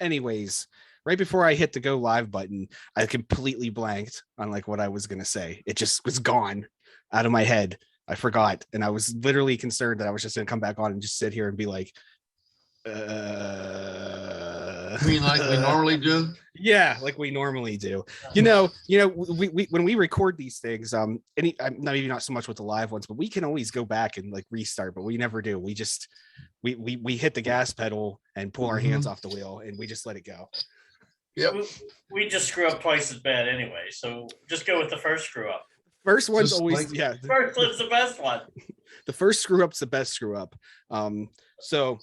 anyways, right before I hit the go live button, I completely blanked on like what I was going to say. It just was gone out of my head. I forgot. And I was literally concerned that I was just going to come back on and just sit here and be like, I mean, like we normally do. Yeah, like we normally do. We when we record these things, maybe not so much with the live ones, but we can always go back and like restart, but we never do. We just we hit the gas pedal and pull our hands off the wheel and we just let it go. Yep. We just screw up twice as bad anyway, so just go with the first screw up. First one's just always First one's the best one. The first screw up's the best screw up. So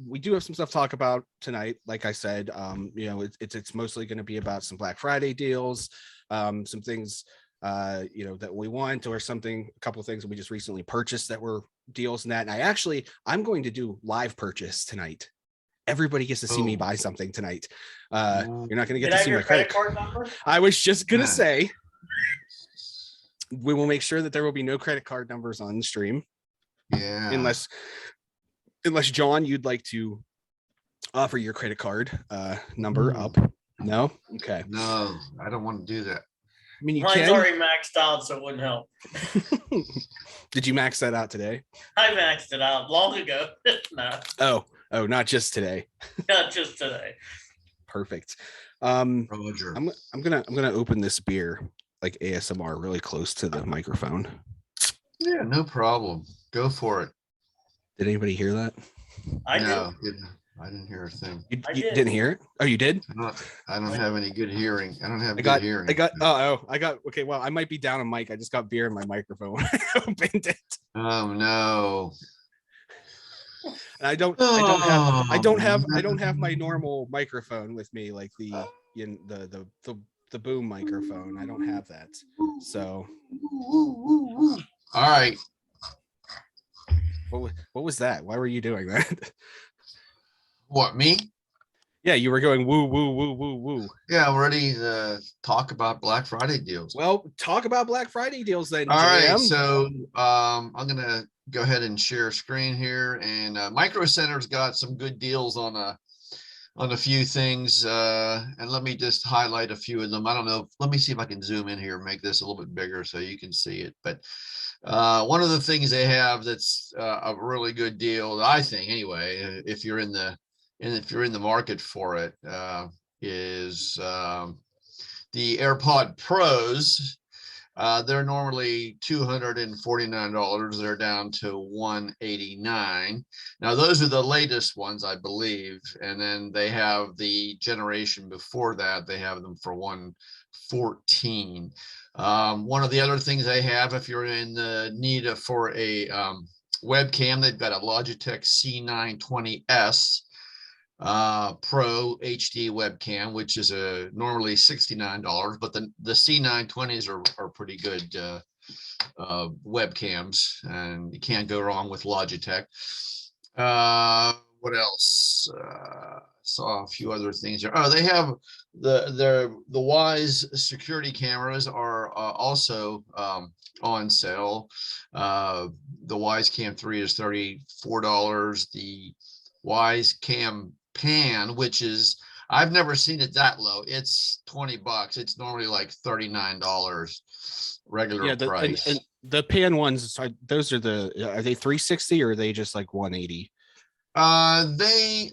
we do have some stuff to talk about tonight. Like I said, it's mostly going to be about some Black Friday deals, some things that we want, or a couple of things that we just recently purchased that were deals and that. And I'm going to do live purchase tonight. Everybody gets to see me buy something tonight. You're not going to get to see my credit card number. I was just going to say, we will make sure that there will be no credit card numbers on the stream. Yeah. Unless John, you'd like to offer your credit card number up. No? Okay. No, I don't want to do that. I mean, mine's already maxed out, so it wouldn't help. Did you max that out today? I maxed it out long ago. No. Oh, not just today. Not just today. Perfect. Roger. I'm gonna open this beer like ASMR really close to the microphone. Yeah, no problem. Go for it. Did anybody hear that? I didn't hear a thing. You didn't hear it? Oh, you did? I don't have any good hearing. I don't have good hearing. Okay. Well, I might be down on mic. I just got beer in my microphone when I opened it. Oh no. And I don't have my normal microphone with me, like the boom microphone. I don't have that. So all right. What was that? Why were you doing that? What, me? Yeah, you were going woo, woo, woo, woo, woo. Yeah, I'm ready to talk about Black Friday deals. Well, talk about Black Friday deals then. All right, so I'm gonna go ahead and share screen here, and Micro Center's got some good deals on a few things, and let me just highlight a few of them. I don't know. Let me see if I can zoom in here and make this a little bit bigger so you can see it. But one of the things they have that's a really good deal, I think, anyway, if you're in the market for it, is the Airpod Pros. They're normally $249. They're down to $189. Now, those are the latest ones, I believe. And then they have the generation before that. They have them for $114. One of the other things they have, if you're in the need for a webcam, they've got a Logitech C920S Pro HD webcam, which is normally $69, but the C920s are pretty good webcams, and you can't go wrong with Logitech. What else? Saw a few other things here. Oh, they have the Wyze security cameras are also on sale. The Wyze Cam 3 is $34. The Wyze Cam Pan, which is, I've never seen it that low. It's $20. It's normally like $39 regular price. And the Pan ones, are they 360 or are they just like 180? Let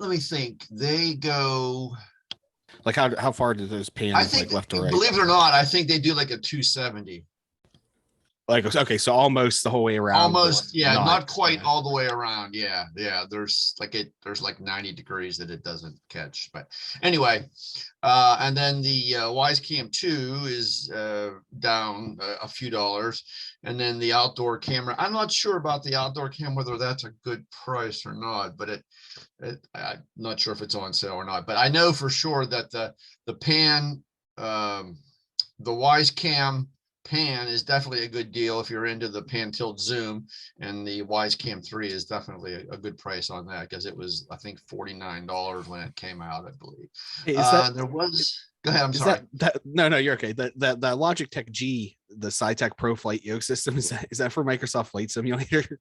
me think. They go like how far do those pans, I think, like left to right? Believe it or not, I think they do like a 270. Like, okay, so almost the whole way around. Almost, yeah, not quite all the way around. Yeah. There's like 90 degrees that it doesn't catch. But anyway, and then the Wyze Cam 2 is down a few dollars. And then the outdoor camera, I'm not sure about the outdoor cam, whether that's a good price or not, but I'm not sure if it's on sale or not. But I know for sure that the Pan, the Wyze Cam Pan is definitely a good deal if you're into the pan tilt zoom, and the Wyze Cam 3 is definitely a good price on that, because it was, I think, $49 when it came out, I believe. Hey, go ahead, I'm sorry. No, you're okay. The Logitech G, the SciTech Pro Flight Yoke system, is that for Microsoft Flight Simulator?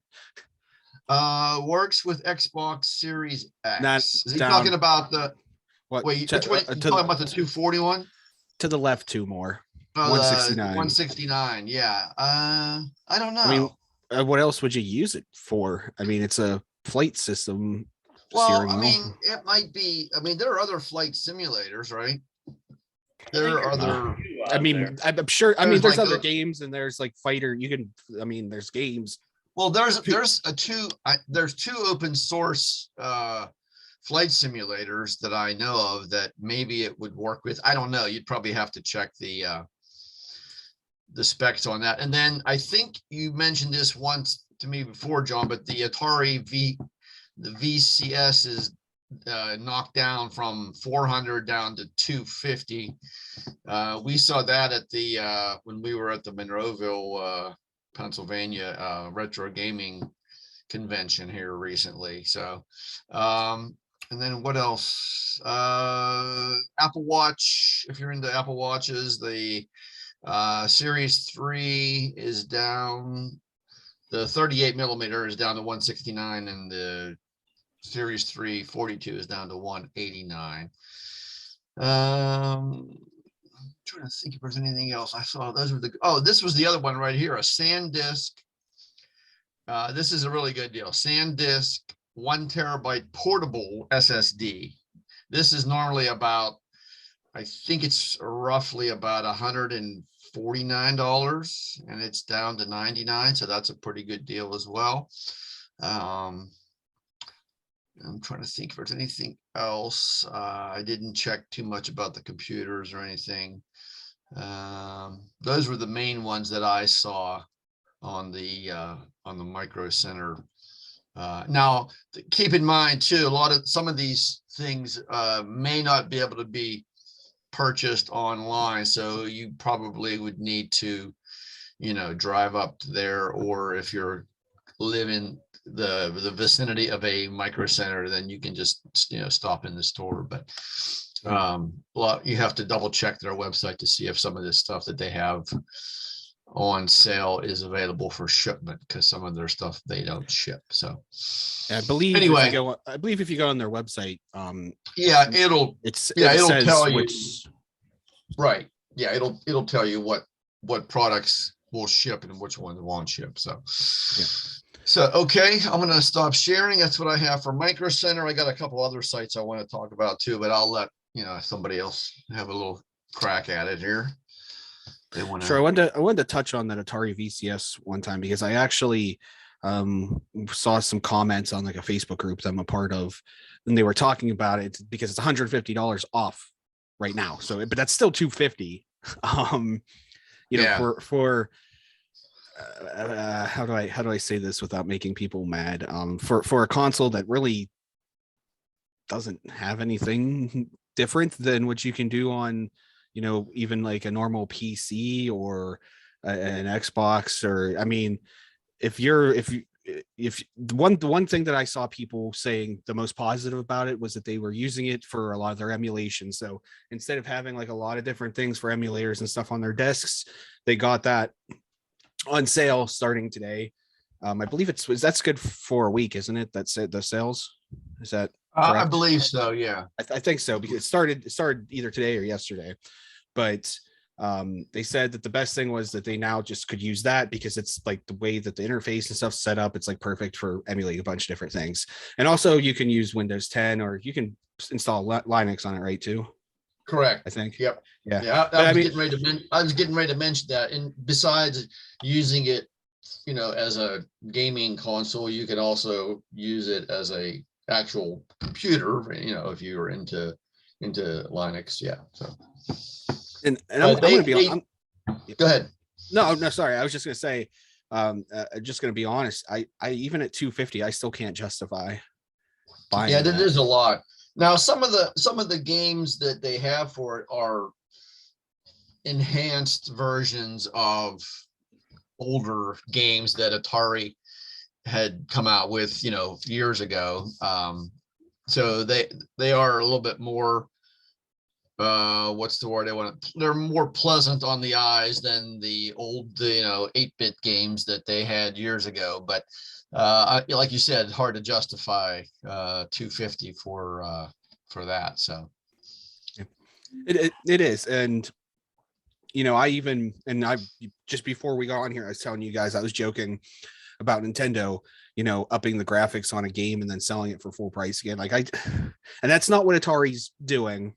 Works with Xbox Series X. Not Is he down. talking about the, What? wait, which one? You talking about the 241? To the left, two more. Oh, 169. 169. Yeah. I don't know. I mean, what else would you use it for? I mean, it's a flight system. Well, steering I wheel. mean, it might be. I mean, there are other flight simulators, right? I think There are there's other. a few I out mean, there. I'm sure. I mean, There's there's like other a- games, and there's like fighter. You can. I mean, there's games. Well, there's two open source flight simulators that I know of that maybe it would work with. I don't know. You'd probably have to check the specs on that. And then I think you mentioned this once to me before, John, but the the VCS is knocked down from 400 down to 250. We saw that at the when we were at the Monroeville, Pennsylvania retro gaming convention here recently. So and then what else? Apple Watch, if you're into Apple Watches, the Series 3 is down. The 38 millimeter is down to 169, and the Series 3 42 is down to 189. Trying to think if there's anything else I saw. Those were the, oh, this was the other one right here, a Sandisk. This is a really good deal. Sandisk 1 terabyte portable SSD. This is normally about, I think it's roughly about $149, and it's down to 99. So that's a pretty good deal as well. I'm trying to think if there's anything else. I didn't check too much about the computers or anything. Those were the main ones that I saw on the Micro Center. Now, keep in mind too, some of these things may not be able to be purchased online, so you probably would need to, drive up there, or if you're living the vicinity of a Micro Center, then you can just stop in the store. But you have to double check their website to see if some of this stuff that they have on sale is available for shipment, because some of their stuff they don't ship. So I believe anyway, if you go on their website, yeah, it'll tell you, right? Yeah, it'll tell you what products will ship and which ones won't ship. So yeah. So, okay, I'm going to stop sharing. That's what I have for Micro Center. I got a couple other sites I want to talk about too, but I'll let somebody else have a little crack at it here. They want to. Sure, I wanted to touch on that Atari VCS one time, because I actually saw some comments on like a Facebook group that I'm a part of, and they were talking about it because it's $150 off right now. So, but that's still $250. Yeah. For how do I say this without making people mad? For a console that really doesn't have anything different than what you can do on, even like a normal PC or an Xbox, or I mean, if the one thing that I saw people saying the most positive about it was that they were using it for a lot of their emulation. So instead of having like a lot of different things for emulators and stuff on their desks, they got that on sale starting today. I believe that's good for a week, isn't it? That's it. The sales, is that correct? I believe so. Yeah, I think so, because it started either today or yesterday. But they said that the best thing was that they now just could use that, because it's like the way that the interface and stuff set up, it's like perfect for emulating a bunch of different things. And also you can use Windows 10, or you can install Linux on it, right? Too. Correct. I think. Yep. Yeah. I was getting ready to mention that. And besides using it, as a gaming console, you can also use it as a actual computer, if you were into Linux. Yeah. So. And I'm going to be. Go ahead. No, sorry. I was just going to say, just going to be honest. I even at $250, I still can't justify buying. Yeah, that is a lot. Now, some of the games that they have for it are enhanced versions of older games that Atari had come out with, years ago. So they are a little bit more. What's the word I want? They're more pleasant on the eyes than the old, 8-bit games that they had years ago. But like you said, hard to justify 250 for that. So it is. And I just before we got on here, I was telling you guys, I was joking about Nintendo, upping the graphics on a game and then selling it for full price again. And that's not what Atari's doing.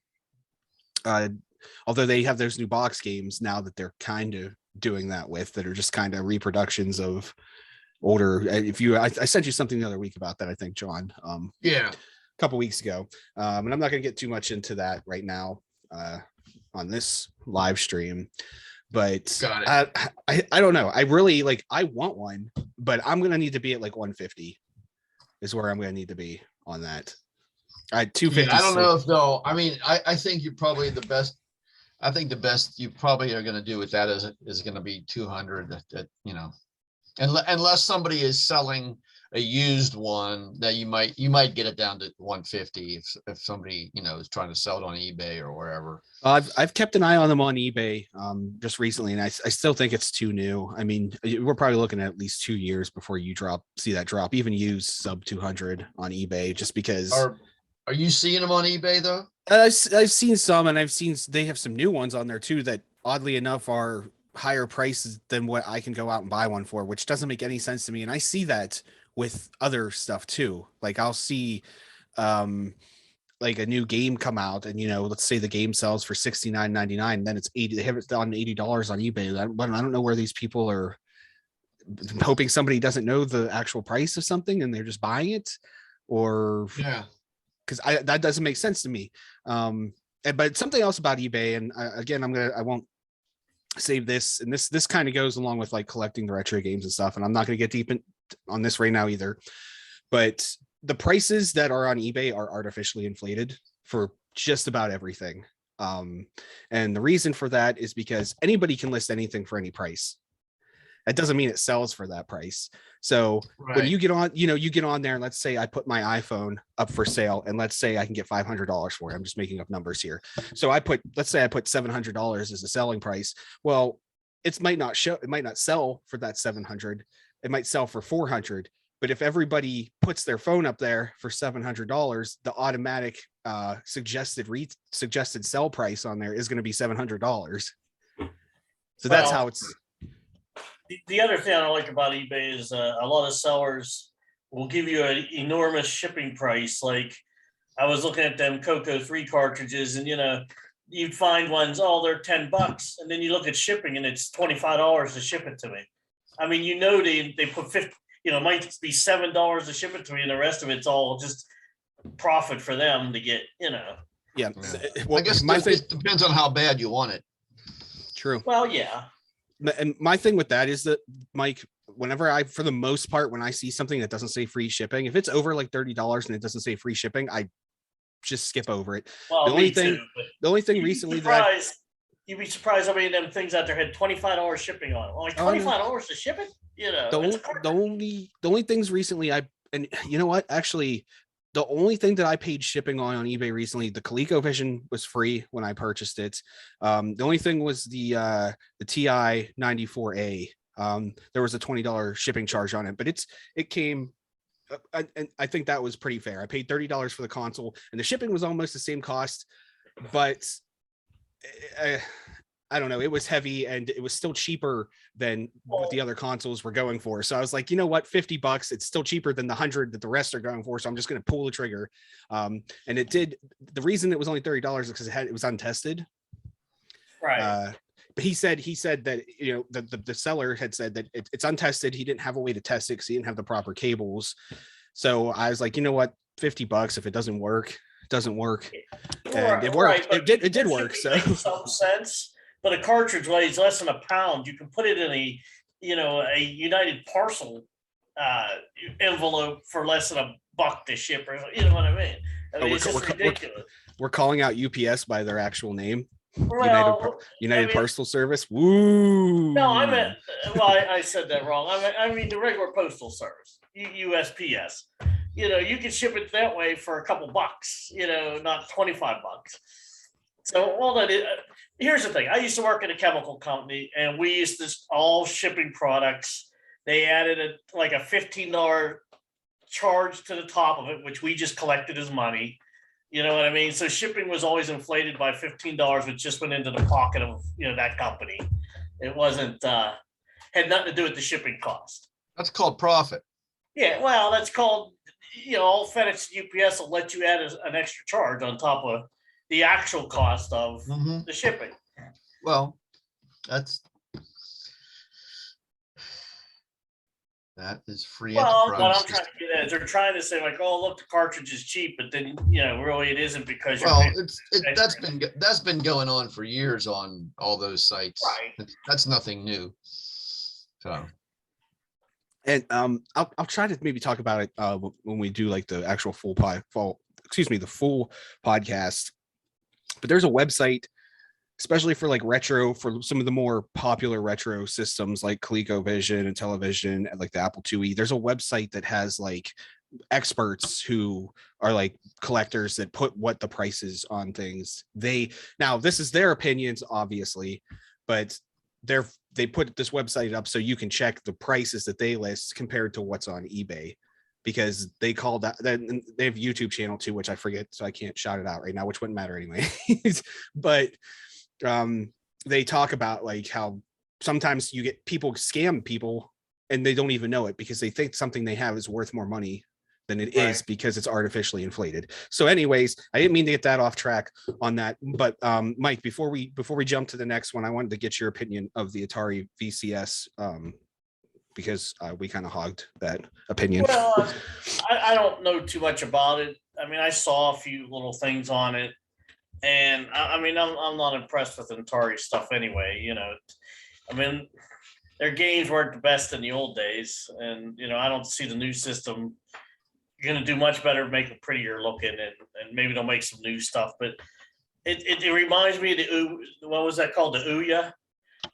Although they have those new box games now that they're kind of doing that with, that are just kind of reproductions of older. I sent you something the other week about that, I think, John. yeah, a couple weeks ago. And I'm not going to get too much into that right now on this live stream, but got it. I don't know. I really I want one, but I'm going to need to be at like 150 is where I'm going to need to be on that. 250. I don't know if though. I mean, I think you're probably the best. I think the best you probably are going to do with that is going to be 200. Unless somebody is selling a used one, that you might get it down to 150 if somebody is trying to sell it on eBay or wherever. I've kept an eye on them on eBay just recently, and I still think it's too new. I mean, we're probably looking at least 2 years before you see that drop, even used sub 200 on eBay, just because. Are you seeing them on eBay though? I've seen some, and they have some new ones on there too that oddly enough are higher prices than what I can go out and buy one for, which doesn't make any sense to me. And I see that with other stuff too. Like I'll see like a new game come out, and let's say the game sells for $69.99, then it's $80. They have it on $80 on eBay. I don't know where these people are hoping somebody doesn't know the actual price of something and they're just buying it, or because that doesn't make sense to me. But something else about eBay, and I won't save this, and this kind of goes along with like collecting the retro games and stuff, and I'm not going to get deep on this right now either, but the prices that are on eBay are artificially inflated for just about everything. And the reason for that is because anybody can list anything for any price. That doesn't mean it sells for that price. So when you get on, you get on there, and let's say I put my iPhone up for sale, and let's say I can get $500 for it. I'm just making up numbers here. So let's say I put $700 as a selling price. Well, it might not sell for that 700. It might sell for 400. But if everybody puts their phone up there for $700, the automatic suggested sell price on there is going to be $700. So that's how it's. The other thing I like about eBay is a lot of sellers will give you an enormous shipping price. Like I was looking at them Coco 3 cartridges, and you'd find ones, they're $10, and then you look at shipping and it's $25 to ship it to me. I mean, they put 50, it might be $7 to ship it to me, and the rest of it's all just profit for them to get, Yeah. Well, I guess it depends on how bad you want it. True. Well, yeah. And my thing with that is that, Mike, whenever for the most part, when I see something that doesn't say free shipping, if it's over like $30 and it doesn't say free shipping, I just skip over it. Well, the only thing recently you'd be surprised how many of them things out there had $25 shipping on it. Like $25 to ship it, the only things recently and you know what, actually, the only thing that I paid shipping on eBay recently, the ColecoVision was free when I purchased it. The only thing was the TI 94A. There was a $20 shipping charge on it, but it came, and I think that was pretty fair. I paid $30 for the console, and the shipping was almost the same cost, but I don't know, it was heavy, and it was still cheaper than what the other consoles were going for. So I was like, you know what, $50, it's still cheaper than the 100 that the rest are going for. So I'm just going to pull the trigger. And it did. The reason it was only $30 is because it was untested. Right. But he said that, the seller had said that it's untested. He didn't have a way to test it because he didn't have the proper cables. So I was like, you know what, $50, if it doesn't work, it doesn't work. And it worked. Right, it did work. So some sense. But a cartridge weighs less than a pound. You can put it in a United Parcel envelope for less than $1 to ship, or you know what I mean? It's just ridiculous. We're calling out UPS by their actual name. Well, United Parcel Service. Woo! No, I said that wrong. I mean the regular postal service, USPS. You can ship it that way for a couple bucks. Not $25. So all that is. Here's the thing. I used to work at a chemical company, and we used to all shipping products they added like a $15 charge to the top of it, which we just collected as money. You know what I mean? So shipping was always inflated by $15, which just went into the pocket of that company. It wasn't had nothing to do with the shipping cost. That's called profit. Yeah, well, that's called all FedEx and UPS will let you add an extra charge on top of the actual cost of the shipping. Well, that is free Well, enterprise. what I'm trying to get at is they're trying to say like, oh, look, the cartridge is cheap, but then really it isn't because you're Well, paying that's been going on for years on all those sites. right. That's nothing new. So, And I'll try to maybe talk about it when we do like the actual the full podcast. But there's a website, especially for like retro, for some of the more popular retro systems like ColecoVision and Television and like the Apple IIe. There's a website that has like experts who are like collectors that put what the prices on things. Now this is their opinions, obviously, but they put this website up so you can check the prices that they list compared to what's on eBay, because they call that, then they have a YouTube channel too, which I forget, so I can't shout it out right now, which wouldn't matter anyway. But they talk about like how sometimes you get people scam people and they don't even know it because they think something they have is worth more money than it is because it's artificially inflated. So anyways, I didn't mean to get that off track on that, but Mike, before we jump to the next one, I wanted to get your opinion of the Atari VCS, because we kind of hogged that opinion. Well, I don't know too much about it. I mean, I saw a few little things on it, and I mean, I'm not impressed with Atari stuff anyway. I mean, their games weren't the best in the old days, and I don't see the new system going to do much better, make it prettier looking, and maybe they'll make some new stuff. But it reminds me of what was that called, the Ouya?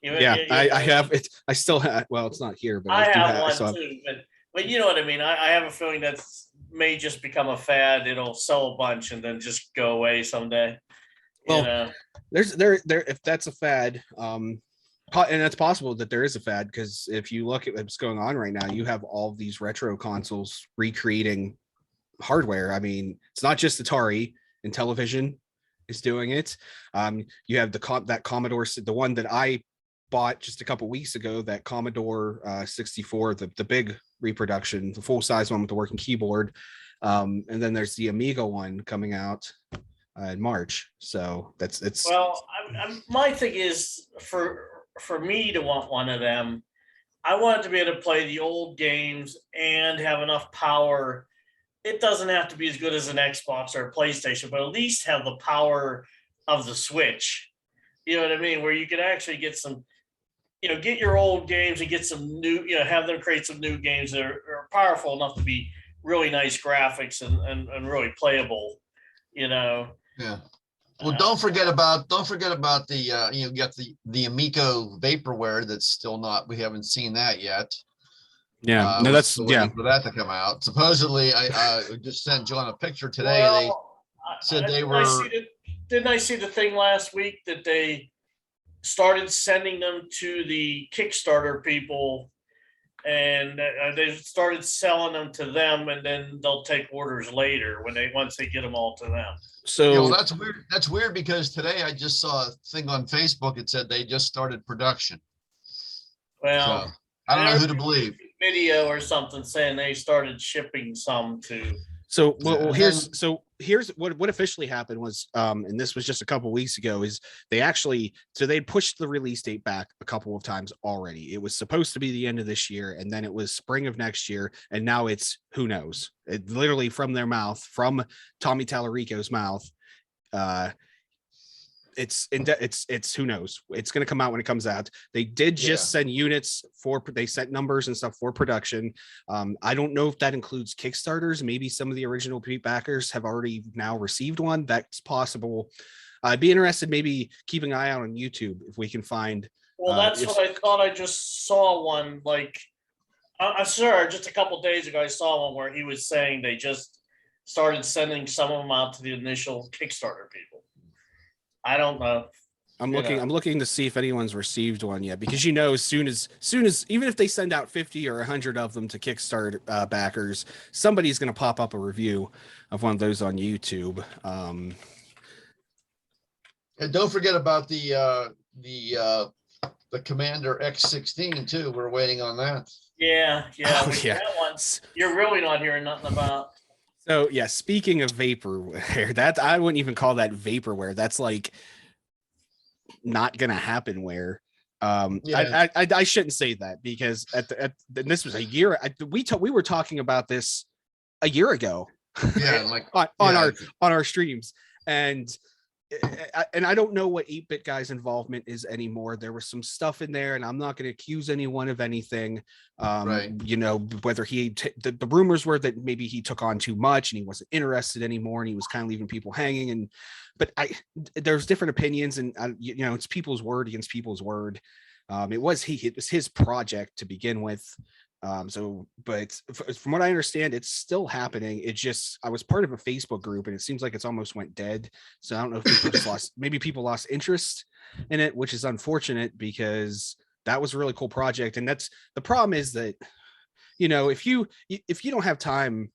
I have it. I still have. Well, it's not here, but I have one too. But you know what I mean. I have a feeling that may just become a fad. It'll sell a bunch and then just go away someday. Well, there's if that's a fad, and it's possible that there is a fad, because if you look at what's going on right now, you have all these retro consoles recreating hardware. I mean, it's not just Atari, and Television is doing it. You have that Commodore, the one that I bought just a couple weeks ago, that Commodore 64, the big reproduction, the full size one with the working keyboard. And then there's the Amiga one coming out in March. So it's well, my thing is for me to want one of them, I want to be able to play the old games and have enough power. It doesn't have to be as good as an Xbox or a PlayStation, but at least have the power of the Switch. You know what I mean? Where you can actually get some, get your old games and get some new, have them create some new games that are powerful enough to be really nice graphics and really playable, Yeah. Well, don't forget about the you got the Amico vaporware that's still not, we haven't seen that yet. Yeah, no, that's for that to come out. Supposedly, I just sent John a picture today. Well, they said they were. Didn't I see the thing last week that they started sending them to the Kickstarter people, and they started selling them to them, and then they'll take orders later once they get them all to them. So that's weird. That's weird because today I just saw a thing on Facebook. It said they just started production. Well, so, I don't know who to believe. Video or something saying they started shipping some to. So here's what officially happened was, and this was just a couple weeks ago, is they pushed the release date back a couple of times already. It was supposed to be the end of this year, and then it was spring of next year, and now it's who knows. It literally from their mouth, from Tommy Tallarico's mouth. It's who knows. It's going to come out when it comes out. They did just send units they sent numbers and stuff for production. I don't know if that includes Kickstarters. Maybe some of the original backers have already now received one. That's possible. I'd be interested, maybe keeping an eye out on YouTube if we can find. Well, that's what I thought. I just saw one, like, I'm sure just a couple days ago, I saw one where he was saying they just started sending some of them out to the initial Kickstarter people. I don't know. I'm You looking. know. I'm looking to see if anyone's received one yet, because as soon as even if they send out 50 or 100 of them to Kickstarter backers, somebody's going to pop up a review of one of those on YouTube. And don't forget about the Commander X16 too. We're waiting on that. Yeah. Oh, yeah. That one you're really not hearing nothing about. So yeah, speaking of vaporware, that I wouldn't even call that vaporware. That's like not gonna happen. Where I shouldn't say that, because this was a year. We were talking about this a year ago. Yeah, like on our streams, and I don't know what 8-Bit Guy's involvement is anymore. There was some stuff in there, and I'm not going to accuse anyone of anything. Right. Whether the rumors were that maybe he took on too much and he wasn't interested anymore, and he was kind of leaving people hanging. But there's different opinions, and it's people's word against people's word. It was his project to begin with. But from what I understand, it's still happening. I was part of a Facebook group, and it seems like it's almost went dead. So I don't know if people just people lost interest in it, which is unfortunate, because that was a really cool project. And that's the problem, is that, if you don't have time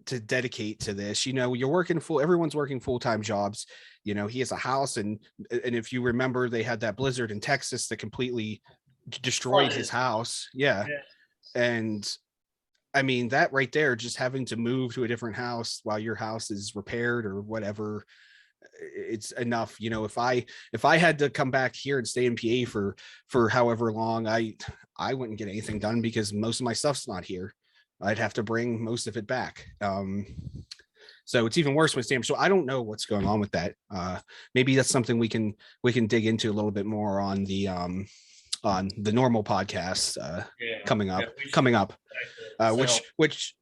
to dedicate to this, everyone's working full-time jobs. He has a house, and if you remember, they had that blizzard in Texas that completely destroyed his house. Yeah. And I mean, that right there, just having to move to a different house while your house is repaired or whatever, it's enough. If I had to come back here and stay in PA for however long, I wouldn't get anything done, because most of my stuff's not here. I'd have to bring most of it back. So it's even worse with stamps. So I don't know what's going on with that. Maybe that's something we can dig into a little bit more on the normal podcast coming up. Which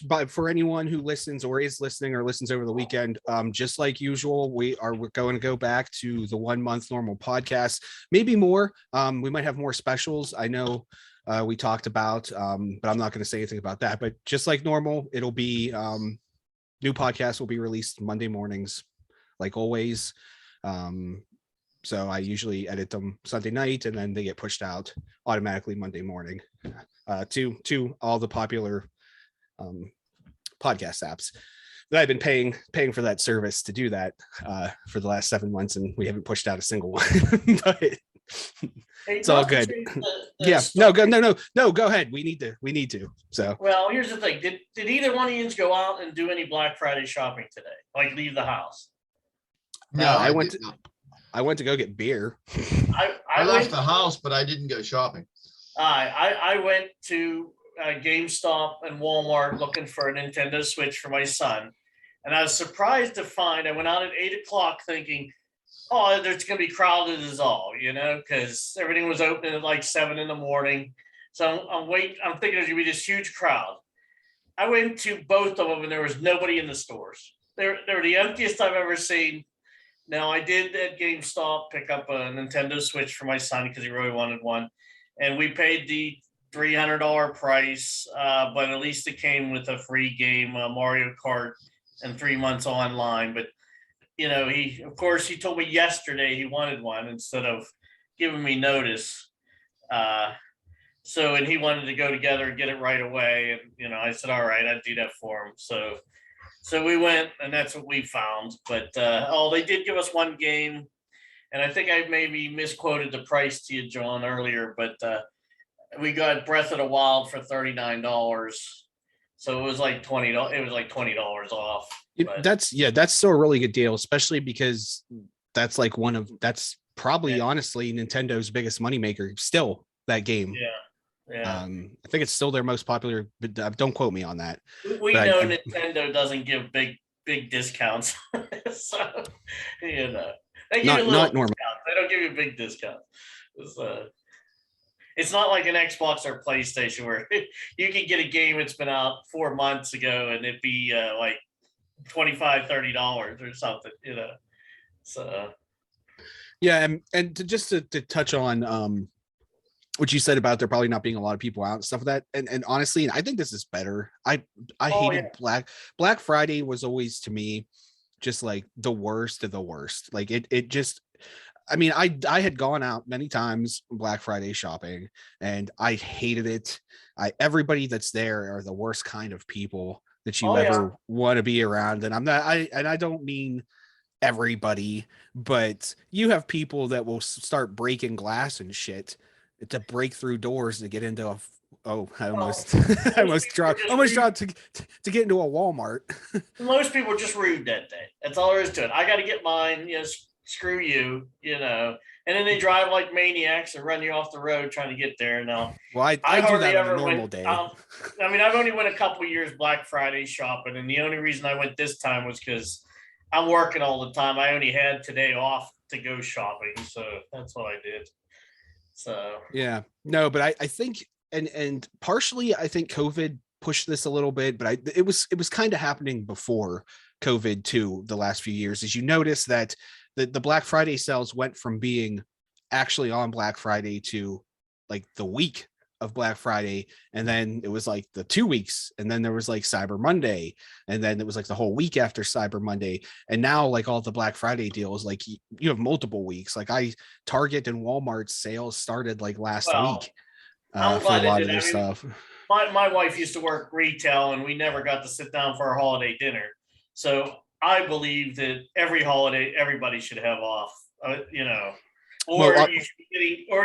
but for anyone who listens or is listening or listens over the weekend, just like usual, we're going to go back to the 1 month normal podcast, maybe more. We might have more specials. I know we talked about, but I'm not going to say anything about that. But just like normal, it'll be new podcasts will be released Monday mornings, like always. So I usually edit them Sunday night, and then they get pushed out automatically Monday morning to all the popular podcast apps that I've been paying for that service to do that for the last 7 months, and we haven't pushed out a single one. But it's all good. Yeah. No. Go ahead. We need to. So. Well, here's the thing. Did either one of you go out and do any Black Friday shopping today? Like leave the house? No, I went to go get beer. I left the house, but I didn't go shopping. I went to GameStop and Walmart looking for a Nintendo Switch for my son. And I was surprised to find, I went out at 8 o'clock thinking, oh, there's going to be crowded as all, because everything was open at like 7 in the morning. So I'm thinking there's going to be this huge crowd. I went to both of them, and there was nobody in the stores. They're the emptiest I've ever seen. Now, I did at GameStop pick up a Nintendo Switch for my son because he really wanted one. And we paid the $300 price, but at least it came with a free game, Mario Kart, and 3 months online. But, he told me yesterday he wanted one instead of giving me notice. And he wanted to go together and get it right away. And, I said, all right, I'd do that for him. So we went, and that's what we found. But they did give us one game, and I think I maybe misquoted the price to you, John, earlier. But we got Breath of the Wild for $39, so it was like $20. It was like $20 off. That's still a really good deal, especially because that's probably honestly Nintendo's biggest moneymaker. Still, that game. Yeah. Yeah. I think it's still their most popular, but don't quote me on that. We know Nintendo doesn't give big discounts. So, they give not normal. They don't give you big discounts. It's not like an Xbox or PlayStation where you can get a game that's been out 4 months ago and it'd be like $25-$30 or something, So yeah, and to touch on what you said about there probably not being a lot of people out and stuff like that. And honestly, I think this is better. I hated Black Friday was always, to me, just like the worst of the worst. Like it just, I mean, I had gone out many times Black Friday shopping, and I hated it. Everybody that's there are the worst kind of people that you ever want to be around. And I don't mean everybody, but you have people that will start breaking glass and shit to break through doors to get into a. Oh, I almost, I almost dropped to get into a Walmart. Most people are just rude that day. That's all there is to it. I got to get mine. Screw you. And then they drive like maniacs and run you off the road trying to get there. Now, well, I do that on a normal day. I mean, I've only went a couple of years Black Friday shopping, and the only reason I went this time was because I'm working all the time. I only had today off to go shopping, so that's what I did. So yeah, no, but I think. And partially, I think COVID pushed this a little bit, but it was kind of happening before COVID too. The last few years, as you notice that the Black Friday sales went from being actually on Black Friday to like the week of Black Friday, and then it was like the 2 weeks, and then there was like Cyber Monday, and then it was like the whole week after Cyber Monday, and now like all the Black Friday deals, like you have multiple weeks. Like Target and Walmart sales started like last week. For a lot of this stuff. My wife used to work retail, and we never got to sit down for a holiday dinner. So I believe that every holiday everybody should have off. You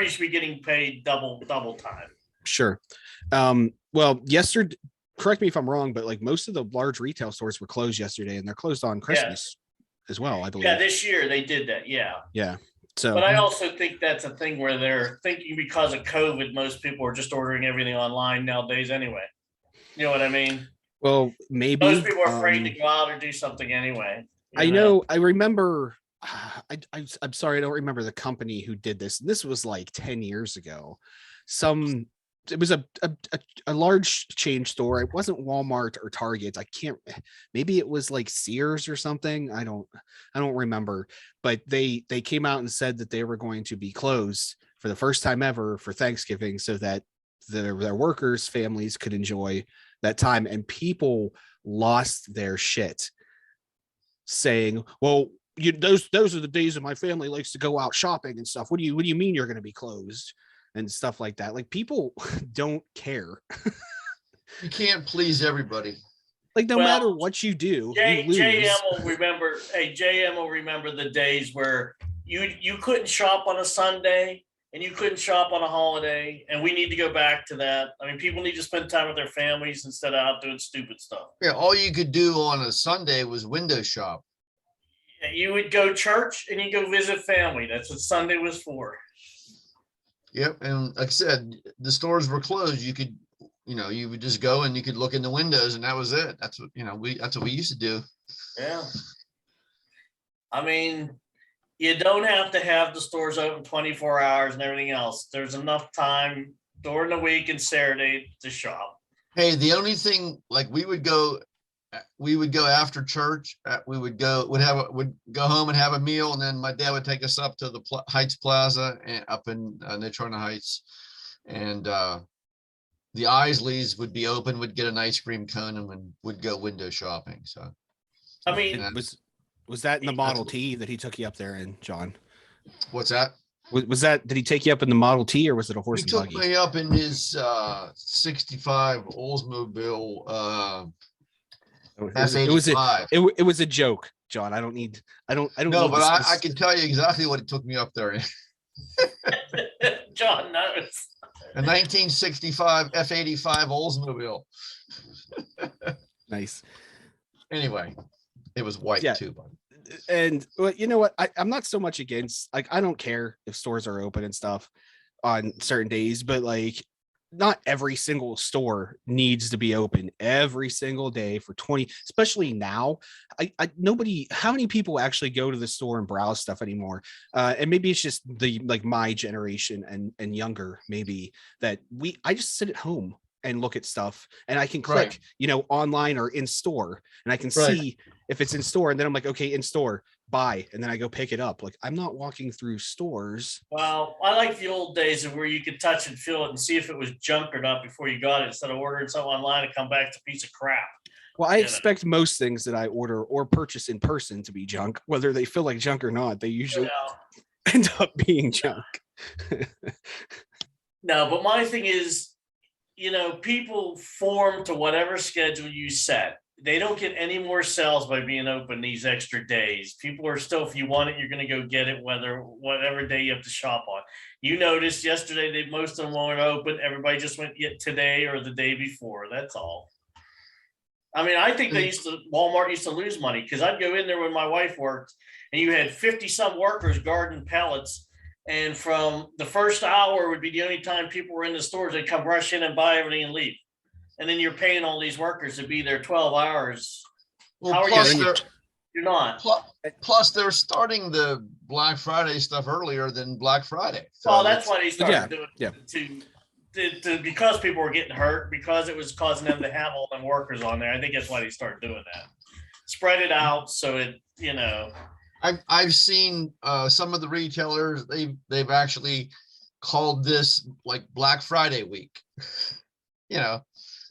should be getting paid double time. Sure. Well, yesterday, correct me if I'm wrong, but like most of the large retail stores were closed yesterday, and they're closed on Christmas as well, I believe. Yeah, this year they did that. Yeah. Yeah. So, but I also think that's a thing where they're thinking because of COVID, most people are just ordering everything online nowadays anyway. You know what I mean? Well, maybe most people are afraid to go out or do something anyway. I know. I remember. I'm sorry, I don't remember the company who did this. This was like 10 years ago. It was a large chain store. It wasn't Walmart or Target. Maybe it was like Sears or something. I don't remember, but they came out and said that they were going to be closed for the first time ever for Thanksgiving, so that their workers' families could enjoy that time. And people lost their shit saying, well, those are the days that my family likes to go out shopping and stuff. What do you mean you're going to be closed? And stuff like that. Like, people don't care. You can't please everybody. Like, no matter what you do, you lose. JM will remember the days where you couldn't shop on a Sunday and you couldn't shop on a holiday, and we need to go back to that. I mean, people need to spend time with their families instead of out doing stupid stuff. Yeah, all you could do on a Sunday was window shop. Yeah, you would go church and you go visit family. That's what Sunday was for. Yep, and like I said, the stores were closed. You could, you would just go and you could look in the windows, and that was it. That's what that's what we used to do. Yeah. I mean, you don't have to have the stores open 24 hours and everything else. There's enough time during the week and Saturday to shop. Hey, the only thing, like, we would go after church. We would go home and have a meal, and then my dad would take us up to the Heights Plaza and up in Natrona Heights, and the Isleys would be open. Would get an ice cream cone and would go window shopping. So, I mean, was that in the Model T that he took you up there in, John? What's that? Was that? Did he take you up in the Model T, or was it a horse and buggy? He took me up in his 65 Oldsmobile. It was a joke, John. I don't. No, but I can tell you exactly what it took me up there. John knows. A 1965 F85 Oldsmobile. Nice. Anyway, it was white too. And you know what? I'm not so much against, like, I don't care if stores are open and stuff on certain days, but like, not every single store needs to be open every single day for 20, especially now. How many people actually go to the store and browse stuff anymore? And maybe it's just my generation and younger, maybe, that I just sit at home and look at stuff, and I can click, online or in store, and I can see if it's in store, and then I'm like, okay, in store, buy, and then I go pick it up. Like, I'm not walking through stores. Well, I like the old days of where you could touch and feel it and see if it was junk or not before you got it, instead of ordering something online and come back to a piece of crap. Well, I expect most things that I order or purchase in person to be junk, whether they feel like junk or not. They usually end up being junk. No, but my thing is, people form to whatever schedule you set. They don't get any more sales by being open these extra days. People are still, if you want it, you're going to go get it, whatever day you have to shop on. You noticed yesterday most of them weren't open. Everybody just went yet today or the day before. That's all. I mean, I think Walmart used to lose money because I'd go in there when my wife worked and you had 50 some workers guarding pallets. And from the first hour would be the only time people were in the stores. They'd come rush in and buy everything and leave. And then you're paying all these workers to be there 12 hours. Well, How are plus you? You're not. Plus, they're starting the Black Friday stuff earlier than Black Friday. So well, that's why they started doing it to because people were getting hurt, because it was causing them to have all them workers on there. I think that's why they started doing that. Spread it out so it, I've seen some of the retailers, they've actually called this like Black Friday week.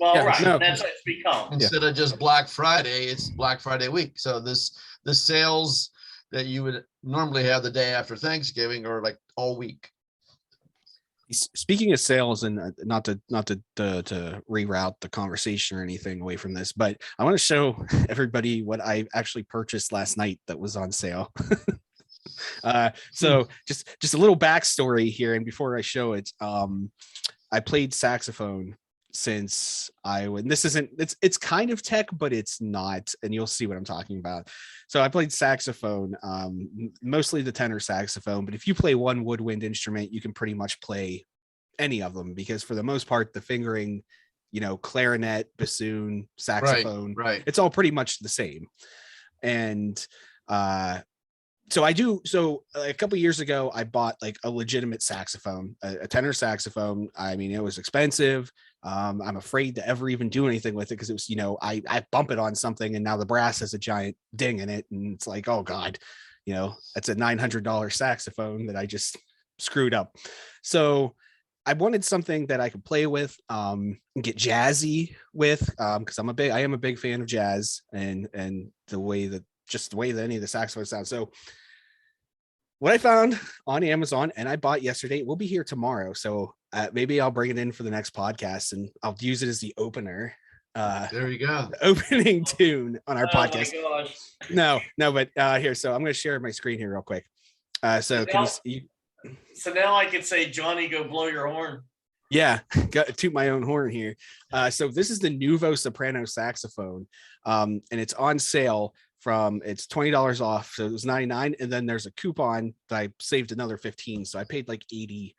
Well, right. No. That's what it's become. Instead of just Black Friday, it's Black Friday week. So the sales that you would normally have the day after Thanksgiving are like all week. Speaking of sales, and not to reroute the conversation or anything away from this, but I want to show everybody what I actually purchased last night that was on sale. So just a little backstory here, and before I show it, I played saxophone since it's kind of tech, but it's not, and you'll see what I'm talking about. So I played saxophone, mostly the tenor saxophone, but if you play one woodwind instrument, you can pretty much play any of them, because for the most part, the fingering, clarinet, bassoon, saxophone, right. It's all pretty much the same. And so a couple years ago, I bought like a legitimate saxophone, a tenor saxophone. I mean, it was expensive. I'm afraid to ever even do anything with it because it was, I bump it on something and now the brass has a giant ding in it. And it's like, oh God, that's a $900 saxophone that I just screwed up. So I wanted something that I could play with, and get jazzy with, because I am a big fan of jazz and the way that any of the saxophones sound. So what I found on Amazon and I bought yesterday, it will be here tomorrow. So maybe I'll bring it in for the next podcast and I'll use it as the opener. There you go. The opening tune on our podcast. No, but here. So I'm going to share my screen here real quick. So can you So now I could say, Johnny, go blow your horn. Yeah, got to toot my own horn here. So this is the Nuvo Soprano saxophone, and it's on sale it's $20 off. So it was $99, and then there's a coupon that I saved another $15. So I paid like $85.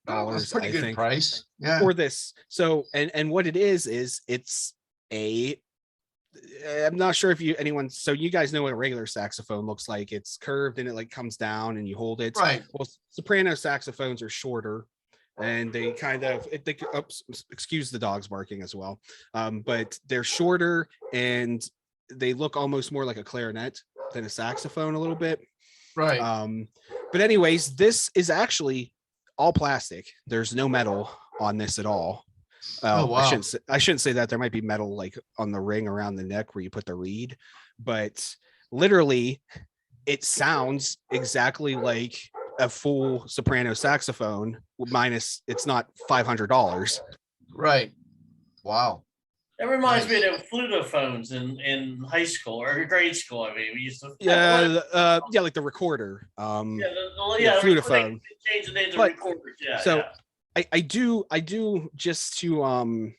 That's pretty good price. Yeah. For this. So and what it is it's I'm not sure if so you guys know what a regular saxophone looks like. It's curved and it like comes down and you hold it. Right. Well, soprano saxophones are shorter and they kind of excuse the dogs barking as well. But they're shorter and they look almost more like a clarinet than a saxophone a little bit. Right. But anyways, this is actually all plastic. There's no metal on this at all. Oh, wow. I shouldn't say that. There might be metal like on the ring around the neck where you put the reed, but literally it sounds exactly like a full soprano saxophone minus it's not $500. Right. Wow. That reminds me of flutophones in high school or grade school. I mean, we used to. Like the recorder. Flutophone. Change the name of the recorders. Yeah. So yeah. I do just to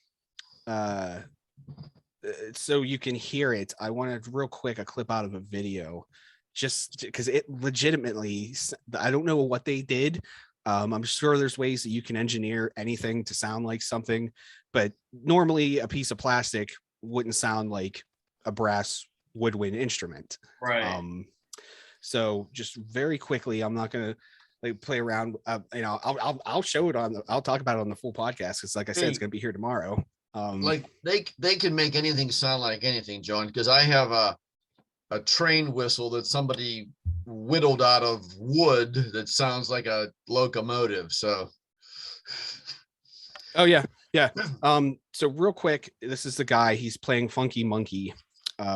so you can hear it. I wanted real quick a clip out of a video, just because it legitimately. I don't know what they did. I'm sure there's ways that you can engineer anything to sound like something, but normally a piece of plastic wouldn't sound like a brass woodwind instrument. Right. So just very quickly, I'm not gonna like play around. I'll show it I'll talk about it on the full podcast because, like I said, it's gonna be here tomorrow. Like they can make anything sound like anything, John. Because I have a train whistle that somebody whittled out of wood that sounds like a locomotive. So. Oh yeah. So real quick, this is the guy. He's playing Funky Monkey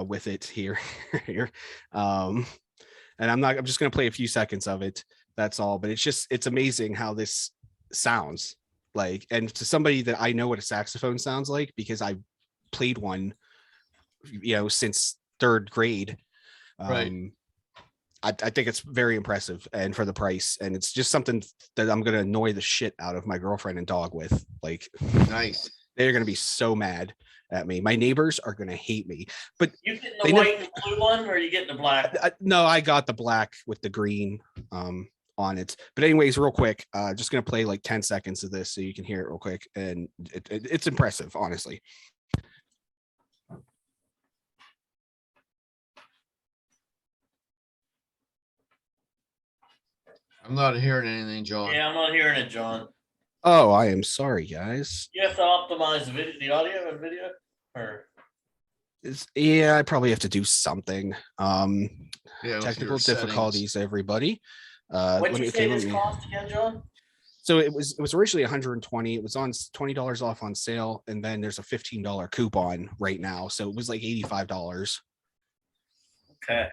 with it here. And I'm just gonna play a few seconds of it. That's all. But it's amazing how this sounds like, and to somebody that I know what a saxophone sounds like because I played one, since 3rd grade. Right. I think it's very impressive, and for the price, and it's just something that I'm gonna annoy the shit out of my girlfriend and dog with. Like, Nice. they're gonna be so mad at me. My neighbors are gonna hate me. But You getting the white and blue one, or are you getting the black? No, I got the black with the green on it. But anyways, real quick, just gonna play like 10 seconds of this so you can hear it real quick, and it's impressive, honestly. I'm not hearing anything, John. Yeah, I'm not hearing it, John. Oh, I am sorry, guys. You have to optimize the audio and video, or Yeah, I probably have to do something. Yeah, Technical difficulties, everybody. what you say this cost again, John? So it was originally 120. It was on $20 off on sale, and then there's a $15 coupon right now, so it was like $85. Okay.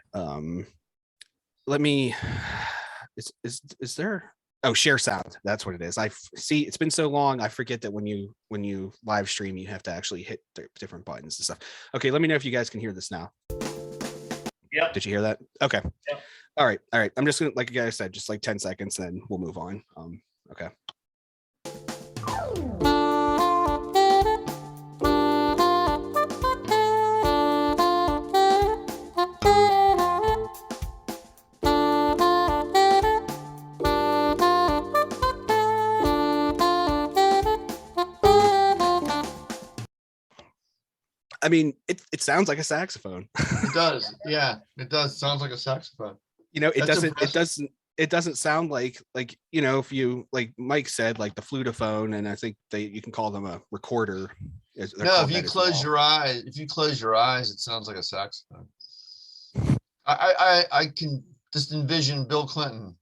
Let me. Is there? Oh, share sound. That's what it is. I see. It's been so long. I forget that when you live stream, you have to actually hit different buttons and stuff. Okay, let me know if you guys can hear this now. Yep. Did you hear that? Okay. Yep. All right. I'm just gonna, like I said, just like 10 seconds, then we'll move on. Okay. I mean, it sounds like a saxophone. It does. Yeah, it does. Sounds like a saxophone. It doesn't sound like, if you, like Mike said, like the flutophone, and I think you can call them a recorder. No, if you close your eyes, it sounds like a saxophone. I can just envision Bill Clinton.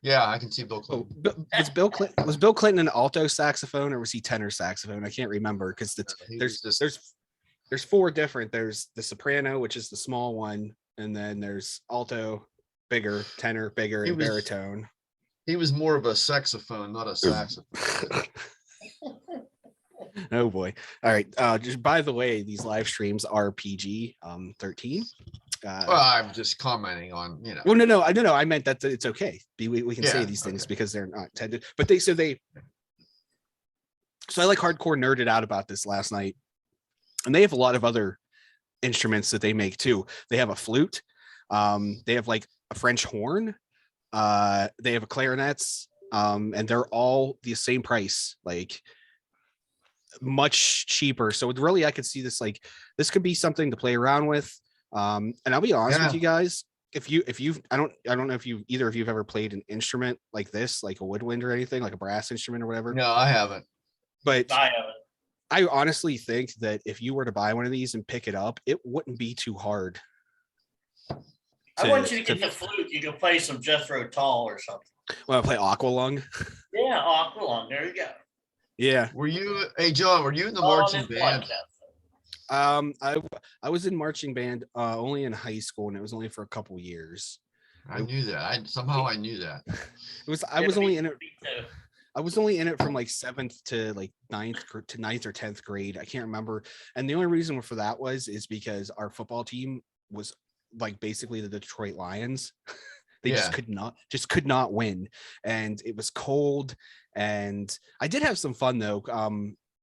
Yeah, I can see Bill Clinton. Was Bill Clinton an alto saxophone, or was he tenor saxophone? I can't remember, because there's 4 different. There's the soprano, which is the small one, and then there's alto, bigger, tenor, bigger, and baritone. He was more of a saxophone, not a saxophone. Oh boy. All right. Just by the way, these live streams are PG 13. Well, I'm just commenting on, Well, no. I meant that it's okay. We can say these things because they're not intended. But so I like hardcore nerded out about this last night. And they have a lot of other instruments that they make too. They have a flute. They have like a French horn. They have a clarinets. And they're all the same price, like much cheaper. So really, I could see this, like, this could be something to play around with. And I'll be honest with you guys. If you've, I don't know if either of you've ever played an instrument like this, like a woodwind or anything, like a brass instrument or whatever. No, I haven't. But I haven't. I honestly think that if you were to buy one of these and pick it up, it wouldn't be too hard. I want you to get the flute. You can play some Jethro Tull or something. Want to play Aqualung? Yeah, Aqualung. There you go. Yeah. Hey John, were you in the marching band? I was in marching band only in high school, and it was only for a couple years. I knew that. I knew that. I was only in it. I was only in it from like 7th to like 9th or 10th grade. I can't remember. And the only reason for that is because our football team was like basically the Detroit Lions. They just could not win. And it was cold. And I did have some fun though.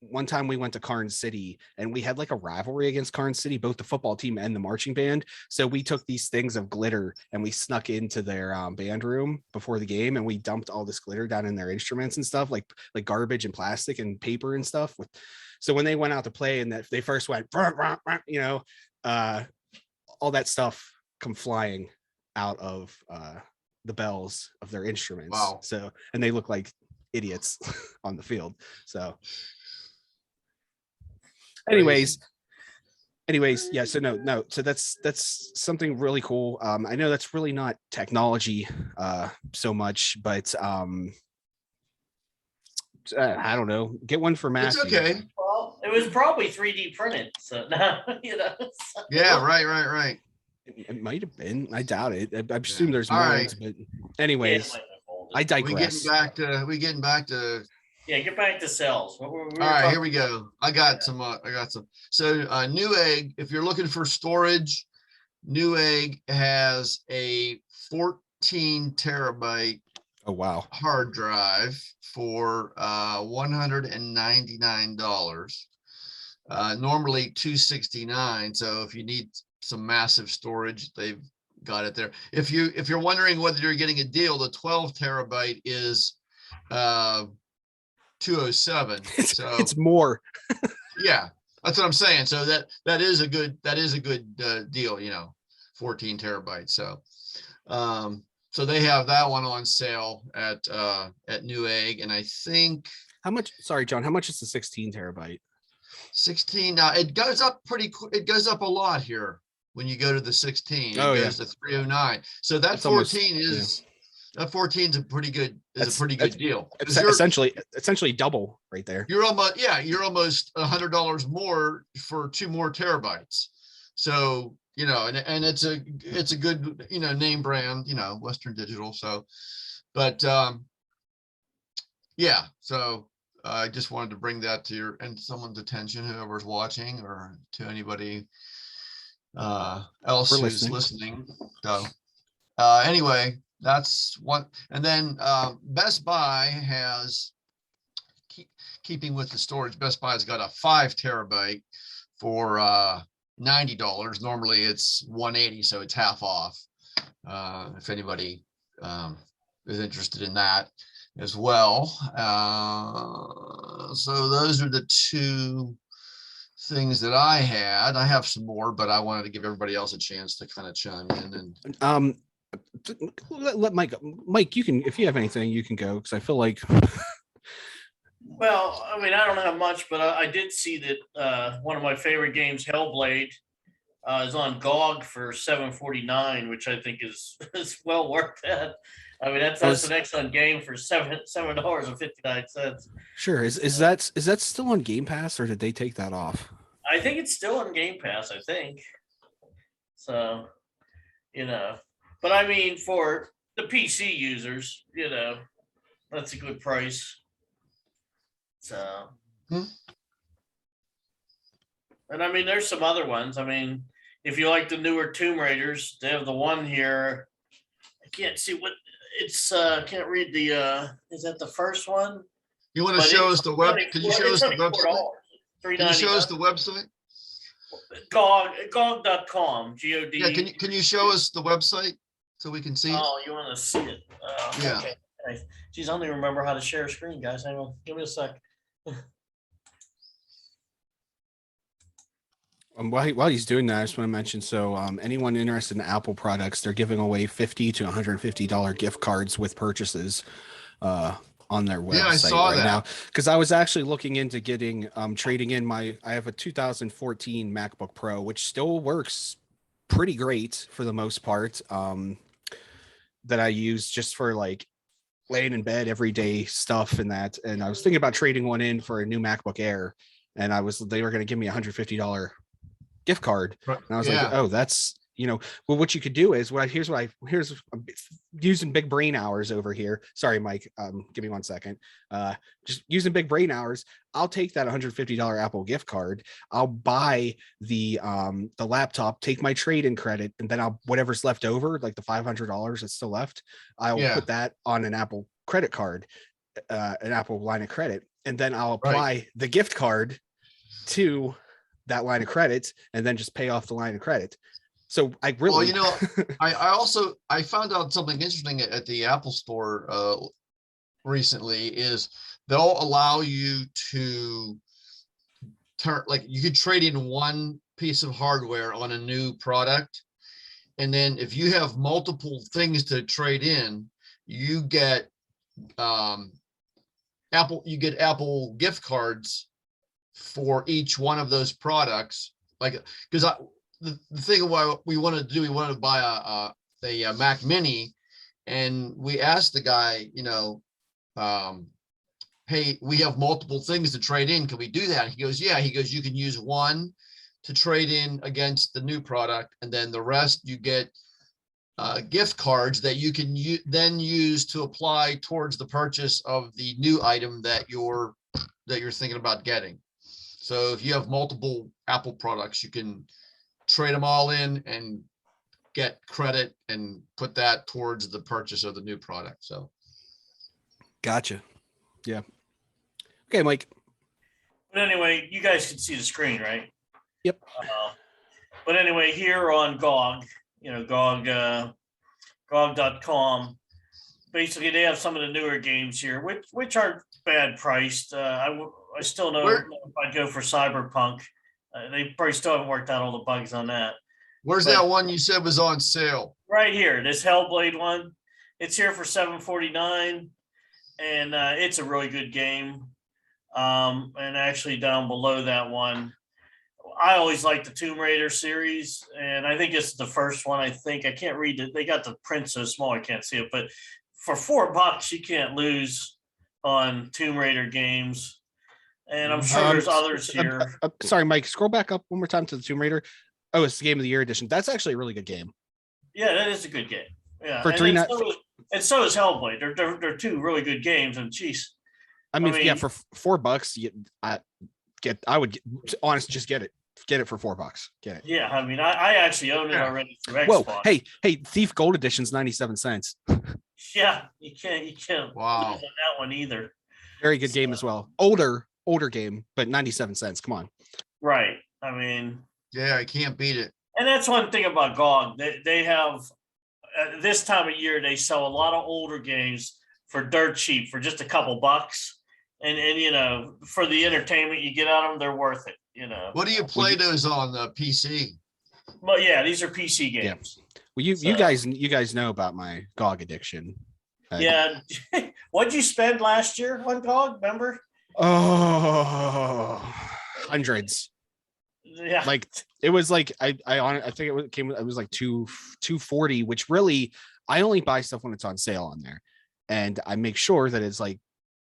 One time we went to Carn City and we had like a rivalry against Carn City, both the football team and the marching band. So we took these things of glitter and we snuck into their band room before the game, and we dumped all this glitter down in their instruments and stuff, like garbage and plastic and paper and stuff. So when they went out to play and that they first went, all that stuff come flying out of the bells of their instruments. Wow. So, and they look like idiots on the field. So anyways, yeah, so no, so that's something really cool. I know that's really not technology so much, but I don't know, get one for Matthew. It's okay. Well, it was probably 3D printed, so now Yeah, right. It might have been. I doubt it. I assume Yeah. there's All molds, right. but anyways, I digress. We getting back to Yeah, get back to cells. We were all right, talking- here we go. I got some. So Newegg, if you're looking for storage, Newegg has a 14 terabyte Oh wow. hard drive for $199. Normally $269. So if you need some massive storage, they've got it there. If you're wondering whether you're getting a deal, the 12 terabyte is $207. So It's more. yeah, that's what I'm saying. So that is a good deal, 14 terabytes. So so they have that one on sale at Newegg, and I think How much? Sorry, John. How much is the 16 terabyte? 16. It goes up it goes up a lot here when you go to the 16. It goes to 309. So that It's almost- 14 is that 14 is a pretty good deal. It's 'Cause essentially double right there. you're almost $100 more for 2 more terabytes. So and it's a good name brand, Western Digital. So but yeah, so I just wanted to bring that to someone's attention, whoever's watching, or to anybody else We're who's listening. So anyway, that's one. And then Best Buy has, keeping with the storage, Best Buy's got a 5 terabyte for $90. Normally it's $180, so it's half off. If anybody is interested in that as well. So those are the 2 things that I had. I have some more, but I wanted to give everybody else a chance to kind of chime in. And Let Mike, you can, if you have anything, you can go, because I feel like Well, I mean, I don't have much, but I did see that one of my favorite games, Hellblade, is on GOG for $7.49, which I think is well worth that. I mean, that's an excellent game for $7.59. sure. Is that still on Game Pass, or did they take that off? I think it's still on Game Pass, I think. So, but I mean, for the PC users, that's a good price. So, and I mean, there's some other ones. I mean, if you like the newer Tomb Raiders, they have the one here. I can't see what it's. Can't read the. Is that the first one? you want to show us the web? Could you show us the website? Can you show us the website? GOG.com. GOD. Yeah. Can you show us the website so we can see it? Oh, you want to see it? Yeah. Okay. Geez, I don't even remember how to share a screen, guys. Hang on. Give me a sec. While he's doing that, I just want to mention, so anyone interested in Apple products, they're giving away $50 to $150 gift cards with purchases on their website. Yeah, I saw that now, because I was actually looking into getting trading in I have a 2014 MacBook Pro, which still works pretty great for the most part, that I use just for like laying in bed everyday stuff and that. And I was thinking about trading one in for a new MacBook Air, and they were going to give me $150 gift card. And I was like, oh, that's, well, what you could do is here's I'm using big brain hours over here. Sorry, Mike. Give me 1 second. Just using big brain hours. I'll take that $150 Apple gift card. I'll buy the laptop, take my trade-in credit, and then whatever's left over, like the $500 that's still left, I'll put that on an Apple credit card, an Apple line of credit, and then I'll apply the gift card to that line of credit, and then just pay off the line of credit. So I really, I found out something interesting at the Apple Store recently is they'll allow you to turn, like, you could trade in one piece of hardware on a new product, and then if you have multiple things to trade in, you get Apple gift cards for each one of those products. Like, because the thing why we wanted to buy a Mac Mini, and we asked the guy, hey, we have multiple things to trade in, can we do that? He goes, yeah. He goes, you can use one to trade in against the new product, and then the rest you get gift cards that you can then use to apply towards the purchase of the new item that you're thinking about getting. So if you have multiple Apple products, you can trade them all in and get credit and put that towards the purchase of the new product. So Gotcha. Yeah. Okay, Mike. But anyway, you guys can see the screen, right? Yep. But anyway, here on GOG, GOG.com, basically they have some of the newer games here, which aren't bad priced. I still know if I'd go for Cyberpunk. They probably still haven't worked out all the bugs on that. Where's that one you said was on sale? Right here, this Hellblade one. It's here for $7.49, and it's a really good game. And actually down below that one, I always like the Tomb Raider series, and I think it's the first one. I can't read it. They got the print so small I can't see it, but for $4 you can't lose on Tomb Raider games. And I'm sure there's others here. Sorry, Mike, scroll back up one more time to the Tomb Raider. Oh, it's the Game of the Year edition. That's actually a really good game. Yeah, that is a good game. Yeah, for so is Hellblade. They're two really good games, and geez. I mean, yeah, for $4, I would honestly just get it. Get it for $4. Get it. Yeah, I mean, I actually own it already through Whoa, Xbox. hey, Thief Gold Edition's 97 cents. Yeah, you can't wow. lose on that one either. Very good game as well. Older game, but 97 cents. Come on. Right. I mean, yeah, I can't beat it. And that's one thing about GOG. They have this time of year they sell a lot of older games for dirt cheap, for just a couple bucks. And you know, for the entertainment you get out of them, they're worth it. You know. What do you play those on the PC? Well, yeah, these are PC games. Yeah. Well, you guys know about my GOG addiction. Yeah. What'd you spend last year on GOG? Remember? Oh, hundreds. Yeah. Like it was like I think it was like $240, which really I only buy stuff when it's on sale on there, and I make sure that it's like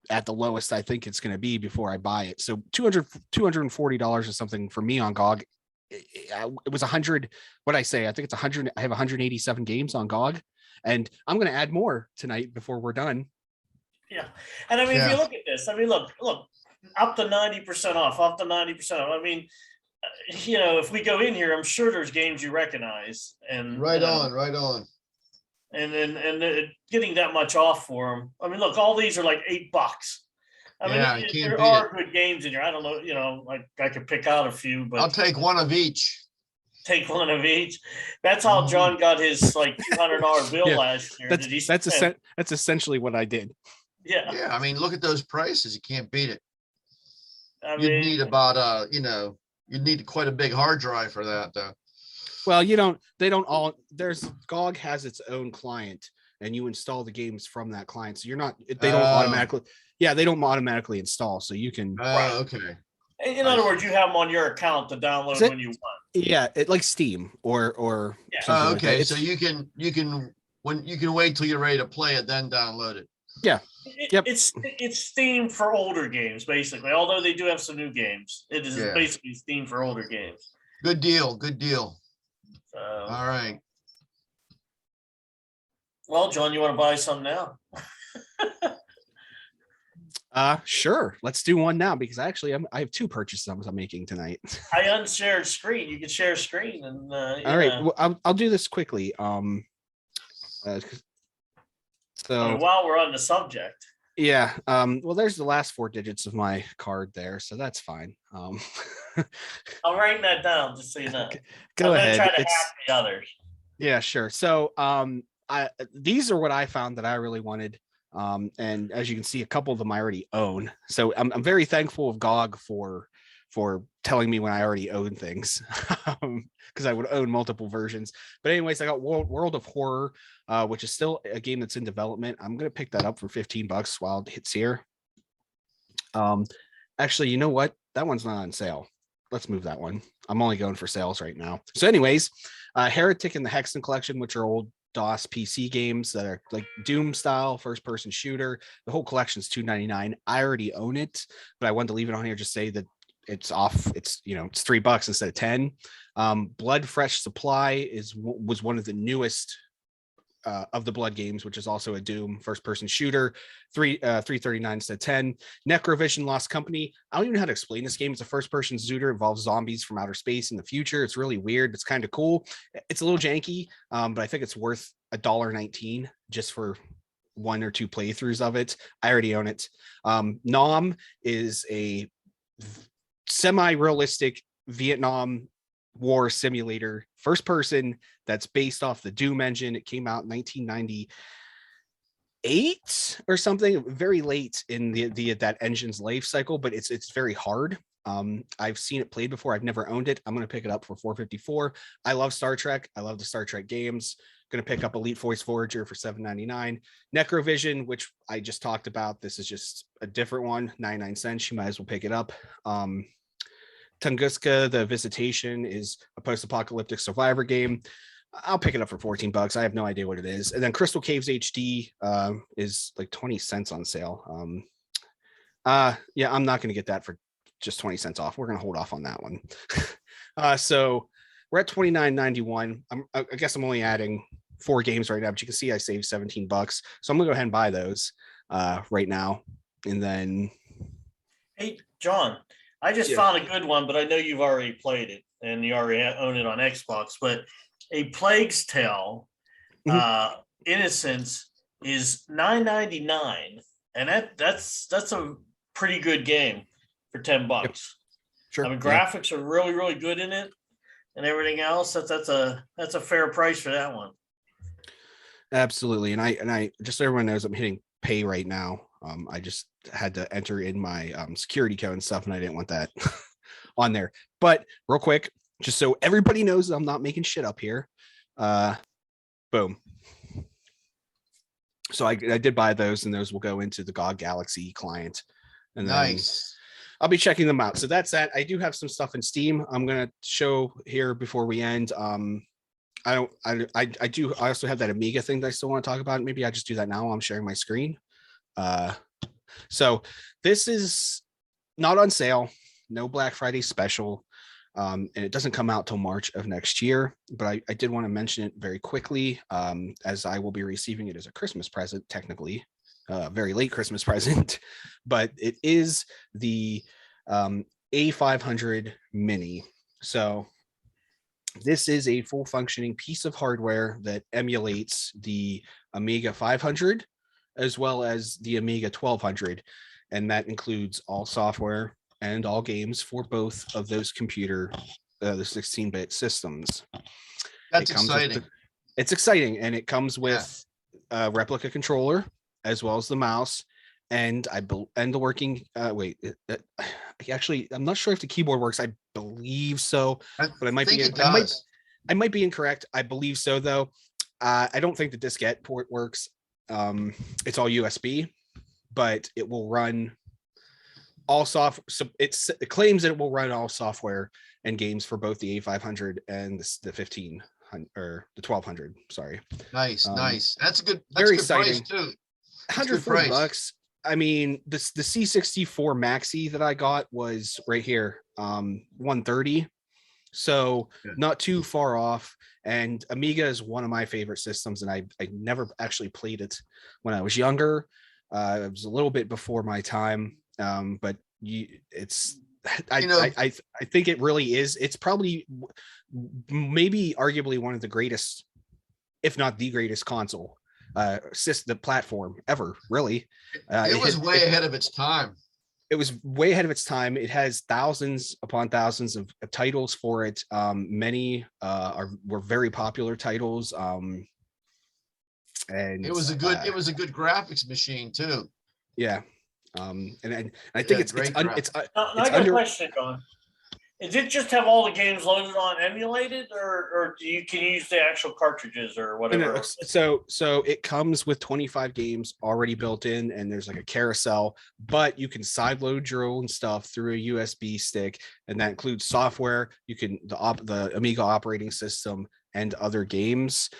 at the lowest I think it's going to be before I buy it. So $240 or something for me on GOG. It was 100. What I say? I think it's 100. I have 187 games on GOG, and I'm going to add more tonight before we're done. Yeah, and I mean, if you look at this, I mean, look, up to 90% off, up to 90% off. I mean, you know, if we go in here, I'm sure there's games you recognize, and right on. And then getting that much off for them. I mean, look, all these are like $8. I mean, there are good games in here. I don't know, you know, like I could pick out a few, but I'll take one of each. Take one of each. That's how John got his like $200 bill last year. That's essentially what I did. Yeah. Yeah. I mean, look at those prices. You can't beat it. You'd need about you'd need quite a big hard drive for that though. Well, GOG has its own client, and you install the games from that client. So they don't automatically install. So you can. Okay. In other words, you have them on your account to download when you want. Yeah, like Steam or. Yeah. Okay, so you can wait till you're ready to play it, then download it. Yeah. It's Steam for older games, basically. Although they do have some new games, it is basically Steam for older games. Good deal. So, all right. Well, John, you want to buy some now? Sure. Let's do one now because I have two purchases I'm making tonight. I unshared screen. You can share screen and. All right. Well, I'll do this quickly. So while we're on the subject. Yeah. Well, there's the last 4 digits of my card there, so that's fine. I'm writing that down just so you know. Go ahead. Try to hack the others. Yeah, sure. So these are what I found that I really wanted. And as you can see, a couple of them I already own. So I'm very thankful of GOG for telling me when I already own things, because I would own multiple versions. But anyways, I got World of Horror, which is still a game that's in development. I'm gonna pick that up for $15 while it hits here. Actually, you know what? That one's not on sale. Let's move that one. I'm only going for sales right now. So anyways, Heretic and the Hexane collection, which are old DOS PC games that are like Doom style first person shooter. The whole collection is $2.99. I already own it, but I wanted to leave it on here, just say that it's off. It's it's $3 instead of 10. Blood Fresh Supply was one of the newest of the Blood games, which is also a Doom first-person shooter. $3.39 instead of 10. Necrovision Lost Company. I don't even know how to explain this game. It's a first-person shooter. It involves zombies from outer space in the future. It's really weird. It's kind of cool. It's a little janky, but I think it's worth $1.19 just for 1 or 2 playthroughs of it. I already own it. Nom is a semi-realistic Vietnam War simulator, first person, that's based off the Doom engine. It came out in 1998 or something, very late in that engine's life cycle, but it's very hard. I've seen it played before. I've never owned it. I'm going to pick it up for $4.54. I love Star Trek. I love the Star Trek games. Going to pick up Elite Voice Forager for $7.99. Necrovision, which I just talked about. This is just a different one, 99 cents. You might as well pick it up. Tunguska, The Visitation, is a post-apocalyptic survivor game. I'll pick it up for $14. I have no idea what it is. And then Crystal Caves HD is like 20 cents on sale. Yeah, I'm not going to get that for just 20 cents off. We're going to hold off on that one. So we're at $29.91. I guess I'm only adding 4 games right now, but you can see I saved $17. So I'm going to go ahead and buy those right now. And then, hey, John, I just found a good one, but I know you've already played it and you already own it on Xbox. But A Plague's Tale, Innocence is $9.99, and that's a pretty good game for $10. Yep. Sure. I mean, graphics are really, really good in it, and everything else. That's a fair price for that one. Absolutely, and I just so everyone knows, I'm hitting pay right now. I just had to enter in my security code and stuff, and I didn't want that on there. But real quick, just so everybody knows I'm not making shit up here. Boom. So I did buy those, and those will go into the GOG Galaxy client. And then Nice. I'll be checking them out. So that's that. I do have some stuff in Steam I'm gonna show here before we end. I also have that Amiga thing that I still want to talk about. Maybe I just do that now while I'm sharing my screen. So this is not on sale, no Black Friday special, and it doesn't come out till March of next year, but I did want to mention it very quickly, as I will be receiving it as a Christmas present, technically, very late Christmas present, but it is the A500 Mini. So this is a full functioning piece of hardware that emulates the Amiga 500 as well as the Amiga 1200, and that includes all software and all games for both of those computer, the 16-bit systems. That's exciting. It's exciting, and it comes with a replica controller as well as the mouse, and the working. Actually, I'm not sure if the keyboard works. I believe so, but I might be incorrect. I believe so, though. I don't think the diskette port works. It's all USB, but it will run all software. So it claims that it will run all software and games for both the A500 and the 1500 or the 1200. Sorry. Nice. That's a good. That's very a good exciting. Price too. $140. I mean, the C64 Maxi that I got was right here, $130. So not too far off. And Amiga is one of my favorite systems, and I never actually played it when I was younger. It was a little bit before my time, but I think it really is. It's probably maybe arguably one of the greatest, if not the greatest console system platform ever, really. It was way ahead of its time. It was way ahead of its time. It has thousands upon thousands of titles for it. Many were very popular titles. And it was a good graphics machine too. Yeah. And I think it's I got a question, John. Is it just have all the games loaded on emulated, or can you use the actual cartridges or whatever? No, so it comes with 25 games already built in, and there's like a carousel, but you can sideload your own stuff through a USB stick, and that includes software. You can the Amiga operating system and other games.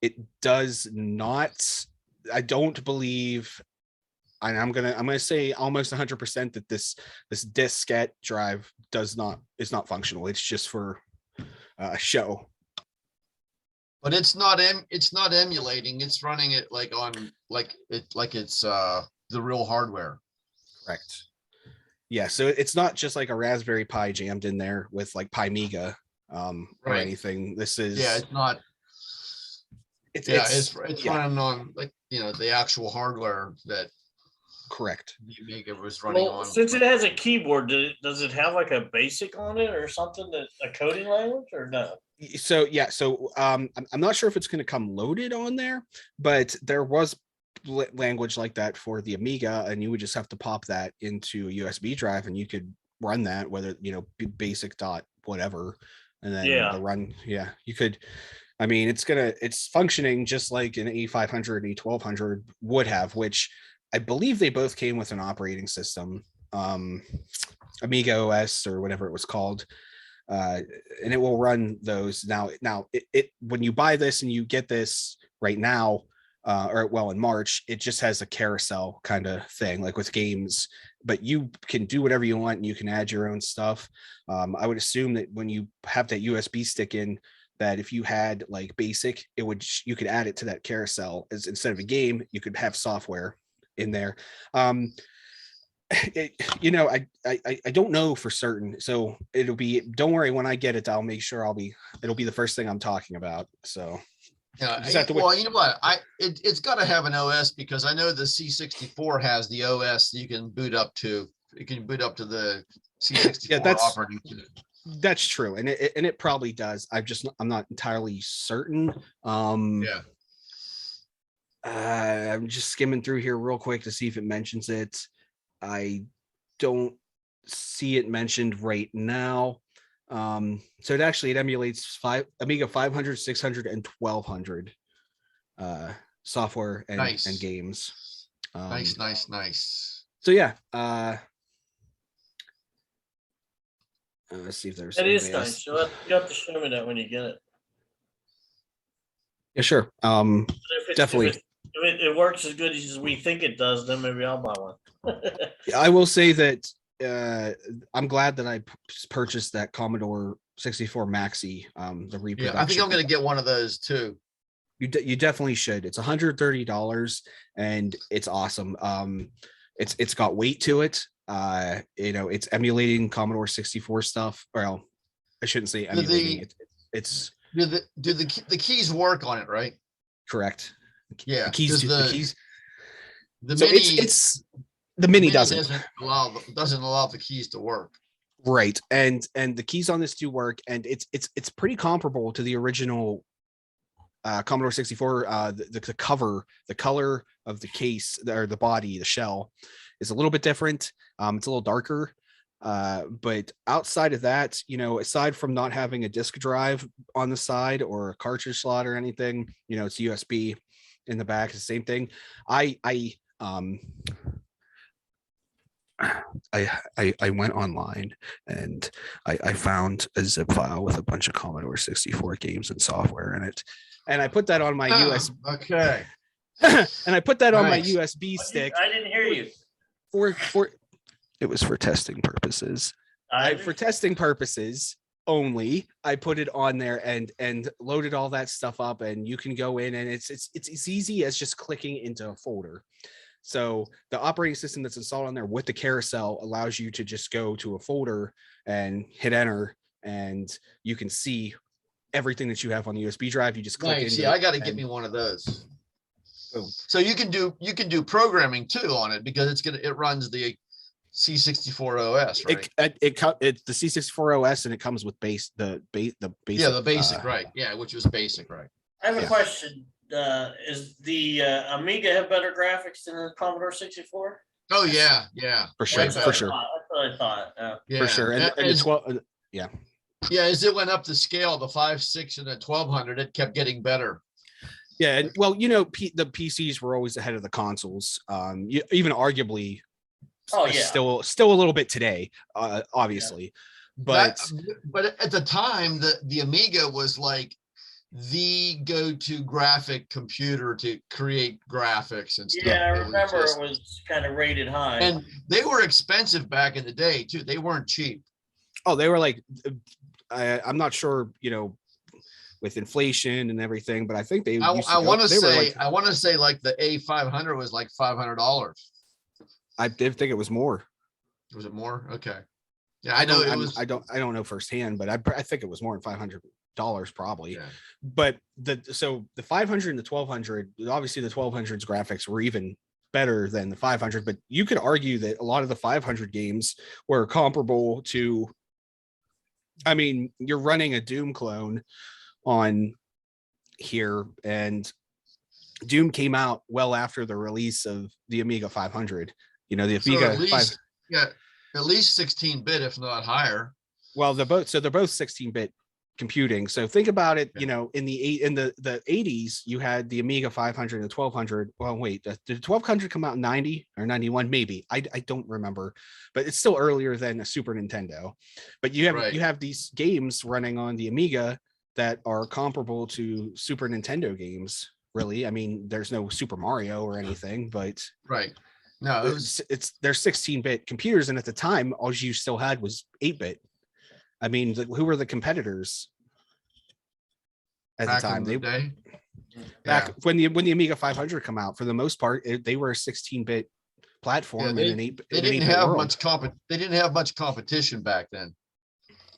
It does not. I don't believe I'm gonna say almost 100% that this diskette drive is not functional. It's just for show. But it's not emulating. It's running it like it's the real hardware. Correct. Yeah, so it's not just like a Raspberry Pi jammed in there with like Pimiga or Right. anything. This is it's not. It's running on like the actual hardware that correct. the Amiga was running Well, on. since it has a keyboard, does it have like a BASIC on it or something, that a coding language, or no? So yeah, I'm not sure if it's going to come loaded on there, but there was language like that for the Amiga, and you would just have to pop that into a USB drive, and you could run that, whether basic dot whatever, and then the run. Yeah, you could. I mean, it's functioning just like an A500, A1200 would have, which I believe they both came with an operating system, Amiga OS or whatever it was called. And it will run those now. It when you buy this and you get this right now, in March, it just has a carousel kind of thing, like with games, but you can do whatever you want and you can add your own stuff. I would assume that when you have that USB stick in, that if you had like basic, you could add it to that carousel as instead of a game, you could have software in there. I don't know for certain, so don't worry, when I get it, I'll make sure it'll be the first thing I'm talking about. So yeah, well, you know what, it's got to have an OS, because I know the C64 has the OS that you can boot up to. You can boot up to the C64 operating system. That's true, and it probably does. I'm not entirely certain. I'm just skimming through here real quick to see if it mentions it. I don't see it mentioned right now. So it emulates Amiga 500, 600, and 1200 software and games. Nice. So yeah. Let's see if there's. That is nice. You have to show me that when you get it. Yeah, sure. Definitely. If it works as good as we think it does, then maybe I'll buy one. I will say that I'm glad that I purchased that Commodore 64 Maxi, the reproduction. Yeah, I think I'm going to get one of those too. You definitely should. It's $130 and it's awesome. It's got weight to it. It's emulating Commodore 64 stuff. Well, I shouldn't say emulating it. It's do the keys work on it, right? Correct. Yeah. The keys. The so mini, the mini doesn't allow the keys to work. Right. And the keys on this do work, and it's pretty comparable to the original Commodore 64. The cover, the color of the case, or the body, the shell, is a little bit different. It's a little darker. But outside of that, aside from not having a disk drive on the side or a cartridge slot or anything, it's USB in the back. It's the same thing. I went online and I found a zip file with a bunch of Commodore 64 games and software in it, and I put that on my USB. Okay. And I put that on my USB stick. I didn't hear you. It was for testing purposes. For testing purposes only, I put it on there and loaded all that stuff up, and you can go in and it's as easy as just clicking into a folder. So the operating system that's installed on there with the carousel allows you to just go to a folder and hit enter, and you can see everything that you have on the USB drive. You just click. Nice. Yeah, I got to get me one of those. Boom. So you can do programming too on it, because it runs the C64 OS, right? It's the C64 OS, and it comes with the basic. Yeah, the basic, right? Yeah, which was basic, right? I have a question. Is the Amiga have better graphics than the Commodore 64? Oh yeah, for sure. That's what I thought. For sure. And the 12, yeah. Yeah, as it went up the scale, the 5, 6, and the 1200, it kept getting better. Yeah, and well, the PCs were always ahead of the consoles. Even arguably, still a little bit today, obviously. But at the time, the Amiga was like the go-to graphic computer to create graphics and stuff. Yeah, I It was remember just- it was kind of rated high. and they were expensive back in the day too. They weren't cheap. Oh, they were like, I'm not sure, you know, with inflation and everything, but I think they. I want to they were say like, I want to say like the A500 was like $500. I did think it was more. Was it more? Okay. Yeah, I know it was. I don't know firsthand, but I think it was more than $500 probably. Yeah. But the 500 and the 1200, obviously the 1200's graphics were even better than the 500, but you could argue that a lot of the 500 games were comparable to, I mean, you're running a Doom clone on here, and Doom came out well after the release of the Amiga 500. You know, the So Amiga at least, yeah, at least 16-bit, if not higher. Well, they're both 16-bit computing. So think about it, Yeah. you know, in the 80s, you had the Amiga 500 and the 1200. Well, wait, did the 1200 come out in 90 or 91? Maybe. I don't remember, but it's still earlier than a Super Nintendo. But you have these games running on the Amiga that are comparable to Super Nintendo games. Really, I mean, there's no Super Mario or anything, but Right. No, it was. they're 16-bit computers, and at the time, all you still had was 8-bit. I mean, who were the competitors at the time? Back When the Amiga 500 come out, for the most part, they were a 16-bit platform they, in an 8. They didn't have much They didn't have much competition back then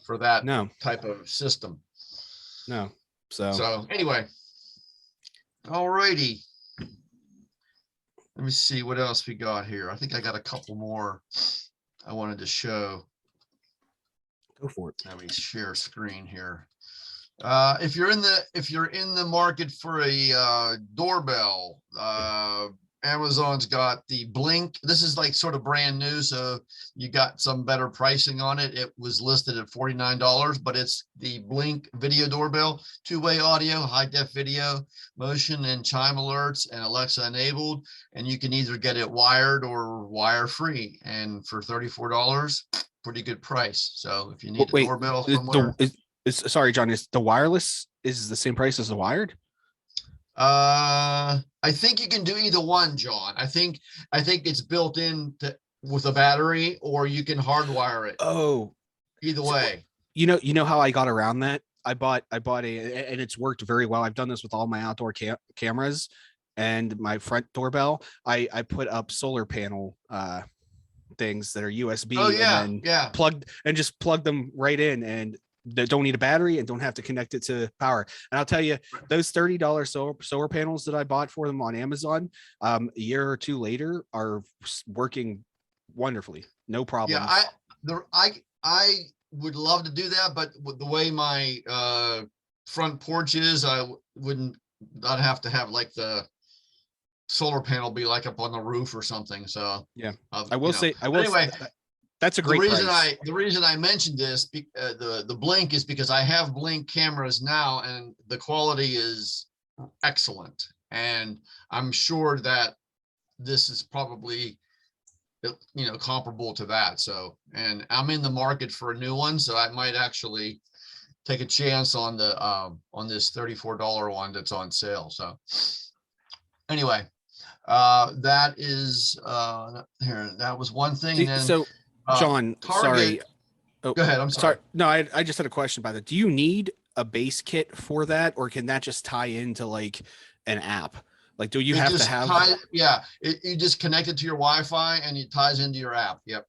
for that type of system. No. So anyway, all righty. Let me see what else we got here. I think I got a couple more I wanted to show. Go for it. Let me share screen here. If you're in the market for a doorbell, Amazon's got the Blink. This is like sort of brand new, so you got some better pricing on it. It was listed at $49, but it's the Blink video doorbell, two-way audio, high-def video, motion and chime alerts, and Alexa enabled. And you can either get it wired or wire-free. And for $34, pretty good price. So if you need a doorbell somewhere. Sorry, John, is the wireless is the same price as the wired? I think you can do either one, John. I think it's built in with a battery, or you can hardwire it. Oh, either way. You know how I got around that? I bought and it's worked very well. I've done this with all my outdoor cameras and my front doorbell. I put up solar panel things that are USB. Oh yeah, and then just plug them right in, and they don't need a battery and don't have to connect it to power. And I'll tell you, those $30 solar panels that I bought for them on Amazon, a year or two later, are working wonderfully. No problem. Yeah, I would love to do that, but with the way my front porch is, I wouldn't. I'd have to have like the solar panel be like up on the roof or something. So yeah, I will say. Anyway. That's a great price. The reason I mentioned this, the Blink, is because I have Blink cameras now, and the quality is excellent. And I'm sure that this is probably, comparable to that. So, and I'm in the market for a new one, so I might actually take a chance on this $34 one that's on sale. So, anyway, that is here. That was one thing. Then. John, sorry. Oh, go ahead. I'm sorry. No, I just had a question about it. Do you need a base kit for that, or can that just tie into like an app? Like, do you have to have? You just connect it to your Wi-Fi and it ties into your app. Yep.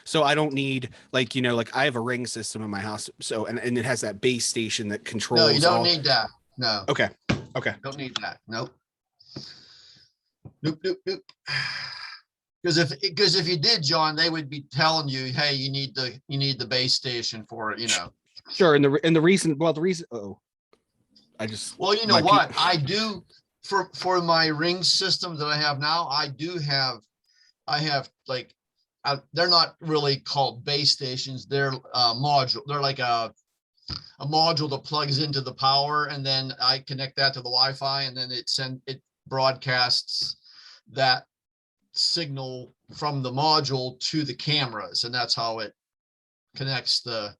So I don't need like I have a Ring system in my house, so and it has that base station that controls. No, you don't need that. No. Okay. Don't need that. Nope. Nope. Because if you did, John, they would be telling you, hey, you need the base station for it, Sure, and the reason. I just. Well, you know what I do for my Ring system that I have now. I have like, they're not really called base stations. They're module. They're like a module that plugs into the power, and then I connect that to the Wi-Fi, and then it broadcasts that signal from the module to the cameras, and that's how it connects the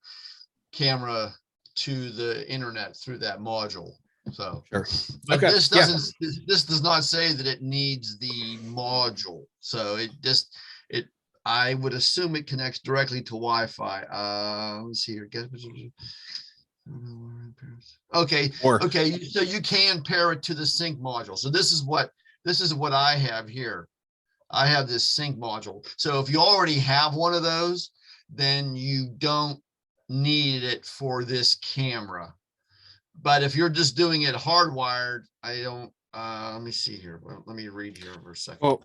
camera to the internet through that module. So, Sure. but Okay, this yeah. doesn't, this does not say that it needs the module. So I would assume it connects directly to Wi-Fi. Let's see here. Okay. Or Okay. So you can pair it to the sync module. So this is what I have here. I have this sync module. So if you already have one of those, then you don't need it for this camera. But if you're just doing it hardwired, I don't, let me see here. Well, let me read here for a second. well,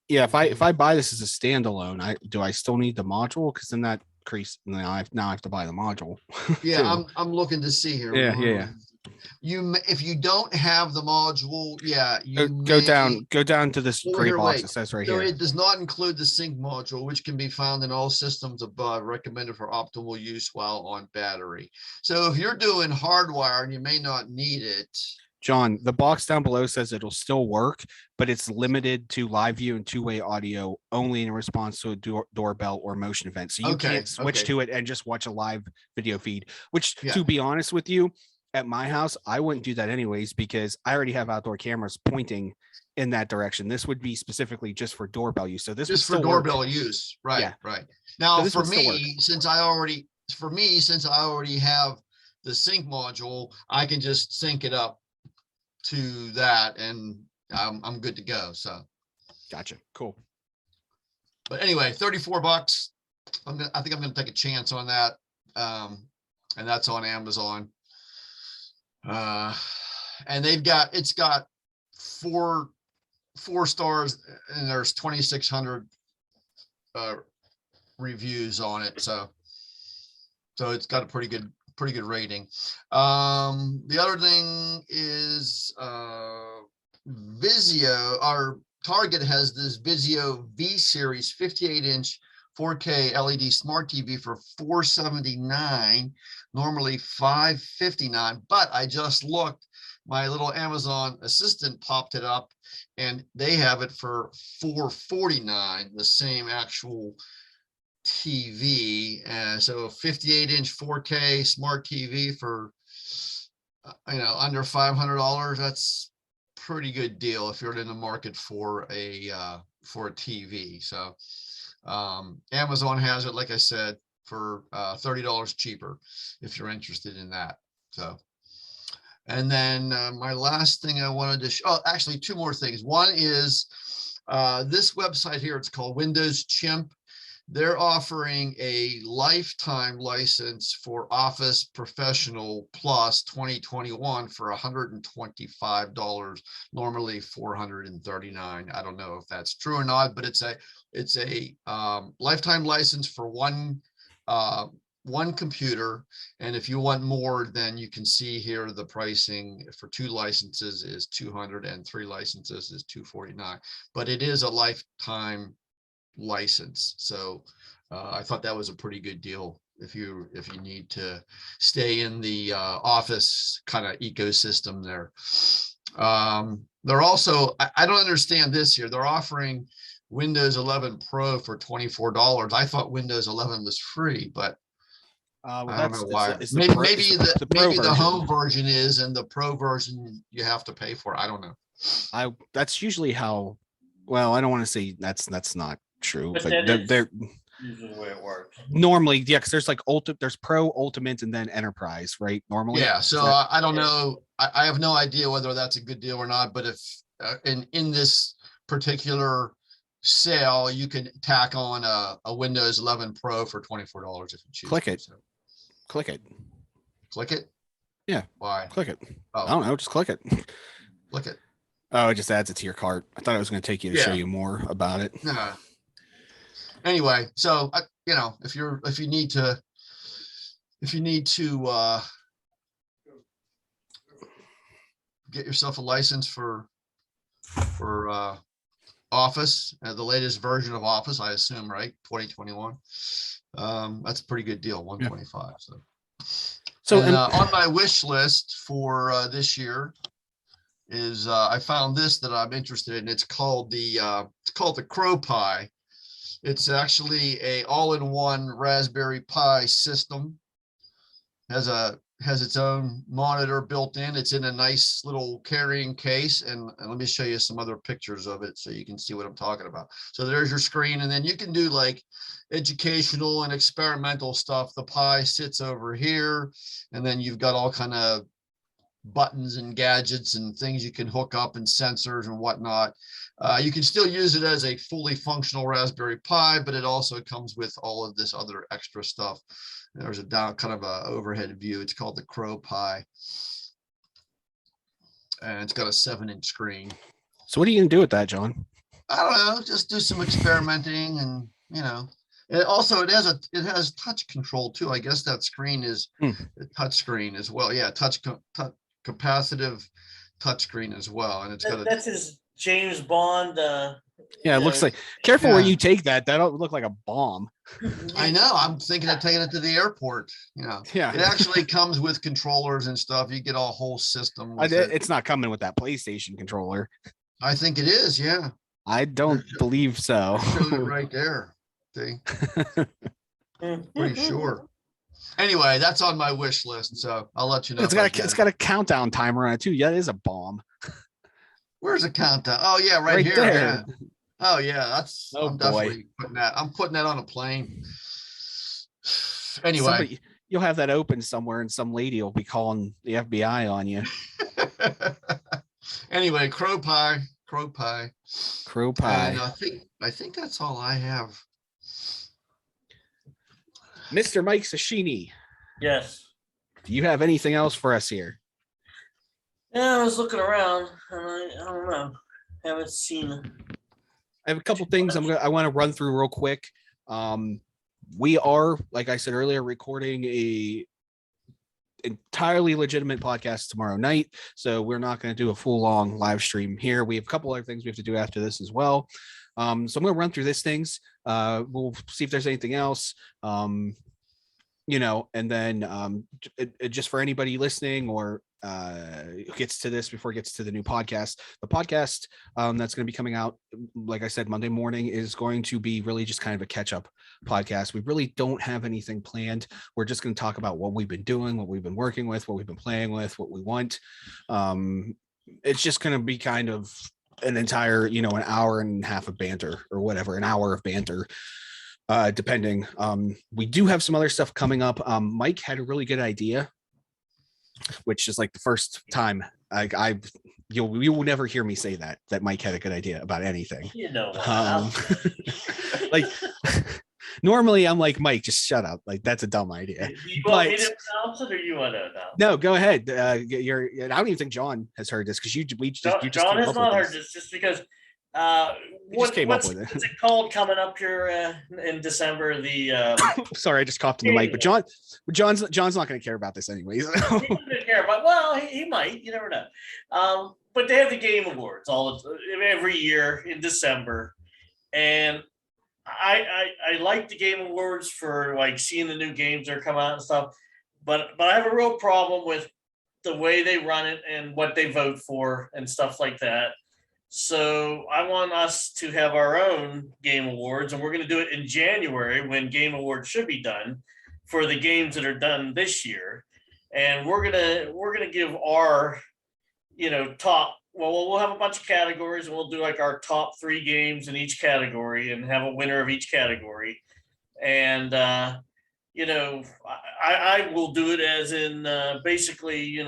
yeah, if I buy this as a standalone, do I still need the module? Because then that now I have to buy the module. Yeah, too. I'm looking to see here. Yeah. If you don't have the module, yeah, Go down to this Oh, gray here, box wait. that says right So here. it does not include the sync module, which can be found in all systems above, recommended for optimal use while on battery. So if you're doing hardwire, you may not need it. John, the box down below says it'll still work, but it's limited to live view and two-way audio only in response to a doorbell or motion event. So you can't switch to it and just watch a live video feed, which to be honest with you, at my house, I wouldn't do that anyways, because I already have outdoor cameras pointing in that direction. This would be specifically just for doorbell use. So this just would for still doorbell work. use. Right. Yeah. Right. Now So for me, since I already have the sync module, I can just sync it up to that and I'm good to go. So gotcha. Cool. But anyway, $34. I think I'm gonna take a chance on that. And that's on Amazon. And it's got four stars and there's 2,600 reviews on it. So it's got a pretty good rating. The other thing is Vizio. Our Target has this Vizio V series 58-inch 4K LED smart TV for $479, normally $559. But I just looked, my little Amazon assistant popped it up, and they have it for $449, the same actual TV. So a 58-inch 4K smart TV for under $500. That's pretty good deal if you're in the market for a TV. So Amazon has it, like I said, for $30 cheaper if you're interested in that. So, and then my last thing I wanted to show, actually two more things. One is this website here. It's called Windows Chimp. They're offering a lifetime license for Office Professional Plus 2021 for $125, normally $439. I don't know if that's true or not, but it's a lifetime license for one computer. And if you want more, then you can see here the pricing for 2 licenses is $200 and 3 licenses is $249. But it is a lifetime license. So I thought that was a pretty good deal if you need to stay in the Office kind of ecosystem there. They're also, I don't understand this here. They're offering Windows 11 Pro for $24. I thought Windows 11 was free, but I don't know why. Maybe the home version is, and the Pro version you have to pay for. I don't know. That's usually how. Well, I don't want to say that's not true, but they're usually the way it works. Normally, yeah, because there's Pro, Ultimate, and then Enterprise, right? Normally, yeah. So I don't know. I have no idea whether that's a good deal or not. But if in this particular sale, you can tack on a Windows 11 Pro for $24 if you choose. Click it. So. Click it. Click it. Yeah. Why? Click it. Oh. I don't know. Just click it. Click it. Oh, it just adds it to your cart. I thought it was going to take you to show you more about it. No. Anyway, so if you need to get yourself a license for Office, the latest version of Office, I assume, right? 2021. That's a pretty good deal, $125. So on my wish list for this year is I found this that I'm interested in. It's called the Crow Pi. It's actually a all-in-one Raspberry Pi system. Has a has its own monitor built in. It's in a nice little carrying case. And let me show you some other pictures of it so you can see what I'm talking about. So there's your screen, and then you can do like educational and experimental stuff. The Pi sits over here, and then you've got all kind of buttons and gadgets and things you can hook up and sensors and whatnot. You can still use it as a fully functional Raspberry Pi, but it also comes with all of this other extra stuff. There's a down kind of a overhead view. It's called the Crow Pi, and it's got a 7-inch screen. So what are you gonna do with that, John? I don't know, just do some experimenting, and and also it has touch control too. I guess that screen is a touch screen as well. Yeah, capacitive touch screen as well, and it's got That's his James Bond. Yeah, it looks like. Careful where you take that. That'll look like a bomb. I know. I'm thinking of taking it to the airport. Yeah. It actually comes with controllers and stuff. You get a whole system. With it. It's not coming with that PlayStation controller. I think it is. Yeah. I don't believe so. Right there. See? Pretty sure. Anyway, that's on my wish list, so I'll let you know. It's got a countdown timer on it too. Yeah, it is a bomb. Where's the countdown? Oh yeah, right here. There. Yeah. Oh yeah, I'm boy. definitely putting that. I'm putting that on a plane. Anyway, you'll have that open somewhere, and some lady will be calling the FBI on you. Anyway, Crow Pi. And I think that's all I have. Mr. Mike Sashini. Yes. Do you have anything else for us here? Yeah, I was looking around, and I don't know. Haven't seen. I have a couple things I want to run through real quick. We are, like I said earlier, recording a entirely legitimate podcast tomorrow night, so we're not going to do a full long live stream here. We have a couple other things we have to do after this as well. So I'm going to run through these things. We'll see if there's anything else. And then just for anybody listening or gets to this before it gets to the new podcast, the podcast that's going to be coming out, like I said, Monday morning, is going to be really just kind of a catch-up podcast. We really don't have anything planned. We're just going to talk about what we've been doing, what we've been working with, what we've been playing with, what we want. It's just going to be kind of an entire, an hour and a half of banter or whatever, an hour of banter. Depending. We do have some other stuff coming up. Mike had a really good idea, which is like the first time you will never hear me say that Mike had a good idea about anything. Like normally I'm like, Mike, just shut up. Like that's a dumb idea. You want me to announce it, or you want to announce it? No, go ahead. I don't even think John has heard this because John has not heard this just because. What's it called coming up here in December? Sorry, I just coughed in the mic, but John's not going to care about this anyways. He doesn't care about. Well, he might. You never know. But they have the Game Awards every year in December, and I like the Game Awards for like seeing the new games that are coming out and stuff. But I have a real problem with the way they run it and what they vote for and stuff like that. So I want us to have our own Game Awards, and we're going to do it in January when Game Awards should be done for the games that are done this year. And we're gonna give our, top. Well, we'll have a bunch of categories, and we'll do like our top 3 games in each category, and have a winner of each category. And I will do it as in basically,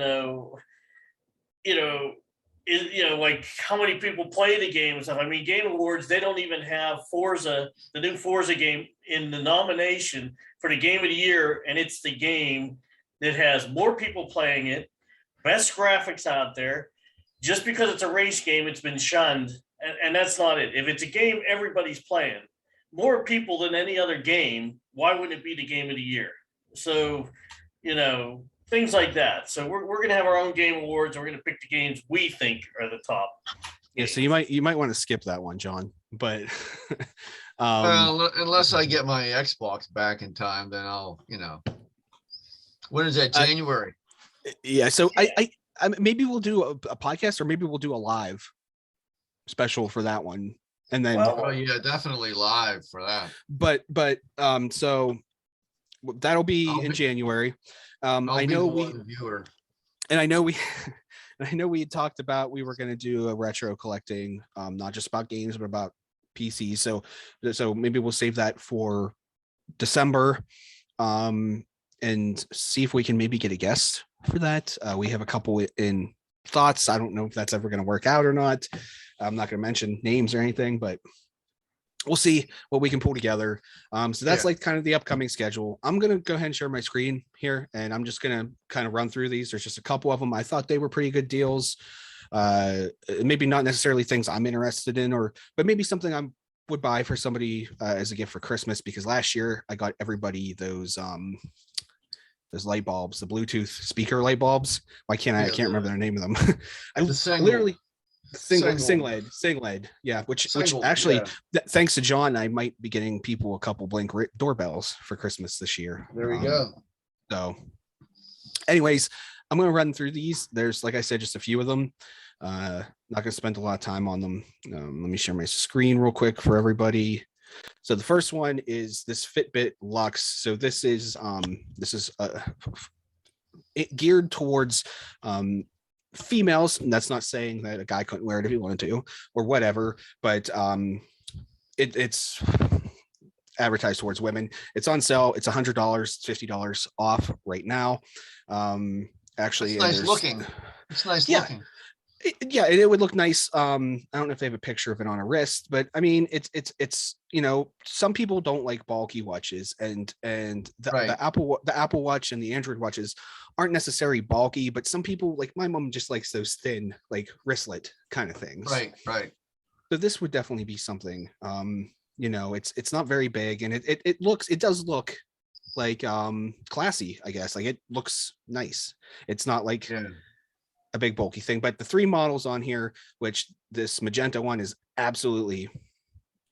like how many people play the game and stuff. I mean, Game Awards, they don't even have Forza, the new Forza game, in the nomination for the Game of the Year, and it's the game that has more people playing it, best graphics out there. Just because it's a race game, it's been shunned, and that's not it. If it's a game everybody's playing, more people than any other game, why wouldn't it be the Game of the Year? So, things like that. So we're going to have our own Game Awards, and we're going to pick the games we think are the top. Yeah, so you might want to skip that one, John. But well, unless I get my Xbox back in time, then I'll, when is that? January? Yeah. So I maybe we'll do a podcast, or maybe we'll do a live special for that one, and then yeah, definitely live for that. But so that'll be I'll in be- January. I'll I be know the we one viewer. and I know we I know we had talked about we were going to do a retro collecting, not just about games but about PCs. So maybe we'll save that for December, and see if we can maybe get a guest for that. We have a couple in thoughts. I don't know if that's ever going to work out or not. I'm not going to mention names or anything, but we'll see what we can pull together. So that's like kind of the upcoming schedule. I'm going to go ahead and share my screen here, and I'm just going to kind of run through these. There's just a couple of them. I thought they were pretty good deals. Maybe not necessarily things I'm interested in, but maybe something I would buy for somebody as a gift for Christmas, because last year I got everybody those light bulbs, the Bluetooth speaker light bulbs. Why can't I can't remember the name of them. I literally Singled, yeah, which actually thanks to John, I might be getting people a couple Blink doorbells for Christmas this year. There we go. So anyways, I'm going to run through these. There's, like I said, just a few of them. Not going to spend a lot of time on them. Let me share my screen real quick for everybody. So the first one is this Fitbit Lux. So this is geared towards females, and that's not saying that a guy couldn't wear it if he wanted to or whatever, but it's advertised towards women. It's on sale. It's $100, $50 off right now. Actually, it's nice looking. It's nice looking. It would look nice. I don't know if they have a picture of it on a wrist, but I mean, it's some people don't like bulky watches, and the Apple Watch and the Android watches aren't necessarily bulky, but some people, like my mom, just likes those thin, like wristlet kind of things. Right. So this would definitely be something. It's not very big, and it does look like classy, I guess. Like it looks nice. It's not like a big bulky thing, but the three models on here, which this magenta one is absolutely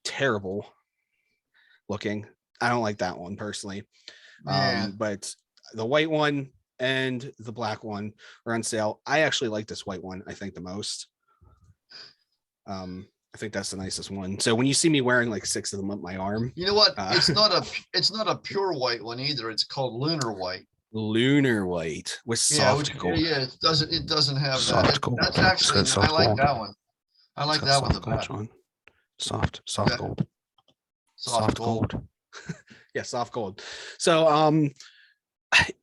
terrible looking. I don't like that one personally. But the white one and the black one are on sale. I actually like this white one, I think, the most. I think that's the nicest one. So when you see me wearing like 6 of them up my arm, you know what? It's not a pure white one either. It's called lunar white. Lunar white with soft gold. Yeah, it doesn't have soft that. Gold. That's actually I like gold. that one. I like that one the best. Soft gold. Soft gold. Yeah, soft gold. So I'm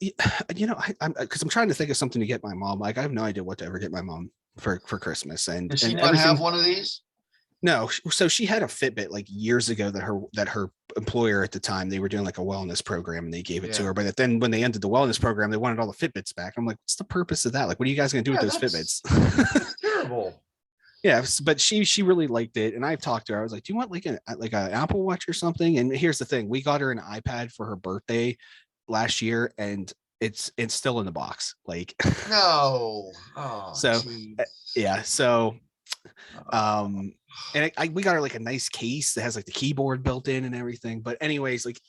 because I'm trying to think of something to get my mom. Like I have no idea what to ever get my mom for Christmas. And does she not have one of these? No, so she had a Fitbit like years ago that her employer at the time, they were doing like a wellness program and they gave it to her. But then when they ended the wellness program, they wanted all the Fitbits back. I'm like, what's the purpose of that? Like, what are you guys going to do with those Fitbits? That's terrible. Yeah, but she really liked it, and I've talked to her. I was like, do you want like an Apple Watch or something? And here's the thing: we got her an iPad for her birthday last year, and it's still in the box. Like, no. And we got her like a nice case that has like the keyboard built in and everything. But anyways, like,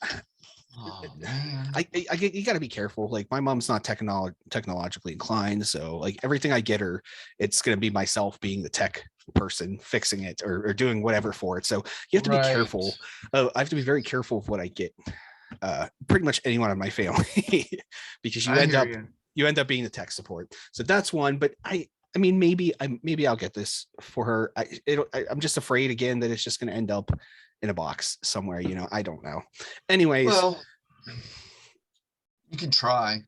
you got to be careful. Like my mom's not technologically inclined, so like everything I get her, it's gonna be myself being the tech person fixing it or doing whatever for it. So you have to be careful. I have to be very careful of what I get. Pretty much anyone in my family, because you end up being the tech support. So that's one. But I mean, maybe I'll get this for her. I'm just afraid again that it's just going to end up in a box somewhere. I don't know. Anyways, well, you can try.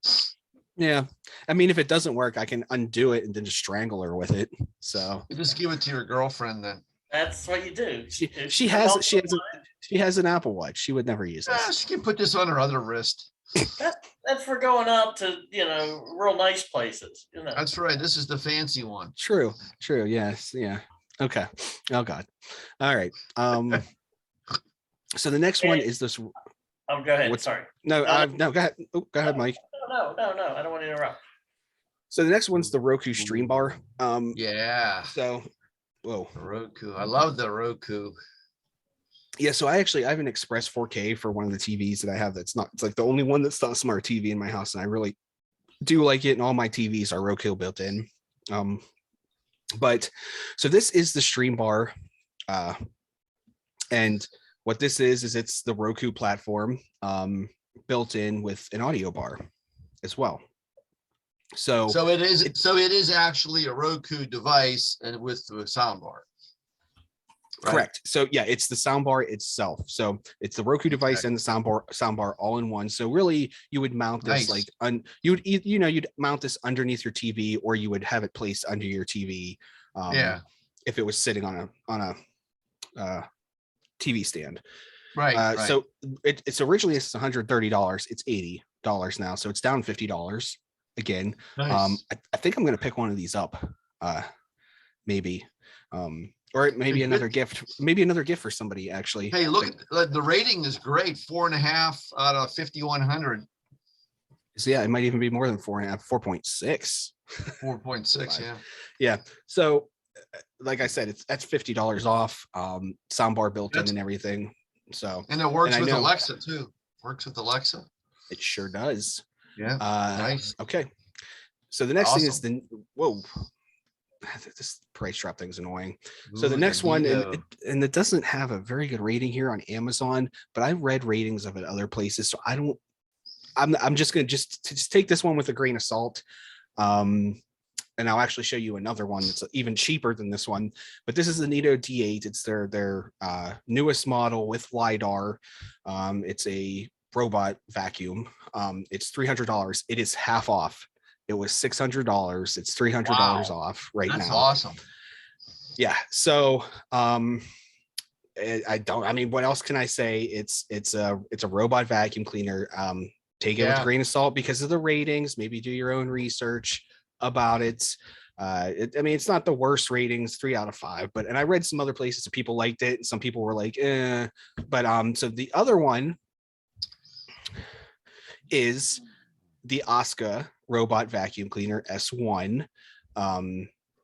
Yeah, I mean, if it doesn't work, I can undo it and then just strangle her with it. So you just give it to your girlfriend then. That's what you do. She has an Apple Watch. She would never use it. She can put this on her other wrist. That's for going out to real nice places. That's right. This is the fancy one. True. Yes. Yeah. Okay. Oh God. All right. So the next one is this. Oh, go ahead. Sorry. No. No. Go ahead. Go ahead, Mike. No. I don't want to interrupt. So the next one's the Roku Stream Bar. Yeah. So, whoa. Roku. I love the Roku. Yeah, so I have an Express 4K for one of the TVs that I have. It's like the only one that's not a smart TV in my house, and I really do like it. And all my TVs are Roku built in. But so this is the Stream Bar, and what this is it's the Roku platform built in with an audio bar as well. So it is actually a Roku device and with the sound bar. Right? Correct. So yeah, it's the soundbar itself. So it's the Roku device and the soundbar all in one. So really, you would mount this you'd mount this underneath your TV, or you would have it placed under your TV. If it was sitting on a TV stand. Right. So it's originally it's $130. It's $80 now. So it's down $50 again. Nice. I think I'm going to pick one of these up. Maybe. Or maybe another gift for somebody, actually. Hey, look, the rating is great. 4.5 out of 5,100. So yeah, it might even be more than 4.5, 4.6. 4.6, yeah. Yeah. So like I said, that's $50 off. Soundbar built in and everything. So and it works with Alexa too. Works with Alexa. It sure does. Yeah. Nice. Okay. So the next thing is this price drop thing's annoying. So the next one, and it doesn't have a very good rating here on Amazon, but I read ratings of it other places, so I'm just gonna just take this one with a grain of salt. And I'll actually show you another one that's even cheaper than this one. But this is the Neato D8. It's their newest model with LiDAR. It's a robot vacuum. It's $300. It is half off. It was $600. It's $300 off right now. That's awesome. Yeah. So I mean, what else can I say? It's a robot vacuum cleaner. Take it with a grain of salt because of the ratings. Maybe do your own research about it. I mean, it's not the worst ratings, 3 out of 5, and I read some other places that people liked it. Some people were like, but so the other one is the Oscar robot vacuum cleaner S1,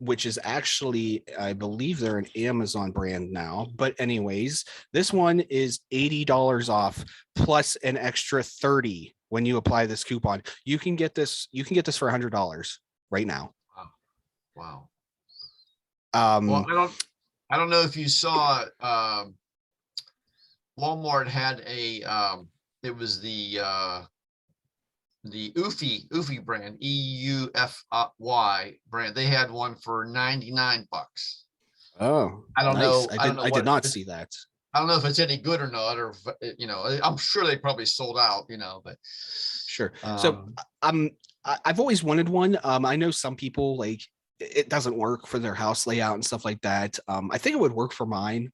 which is actually, I believe they're an Amazon brand now. But anyways, this one is $80 off plus an extra $30 when you apply this coupon. You can get this for $100 right now. Wow. Well, I don't know if you saw Walmart had it was the Eufy brand, EUFY brand. They had one for $99. Oh, I don't know. I did not see that. I don't know if it's any good or not, or I'm sure they probably sold out, but sure. So I've always wanted one. I know some people like it doesn't work for their house layout and stuff like that. I think it would work for mine.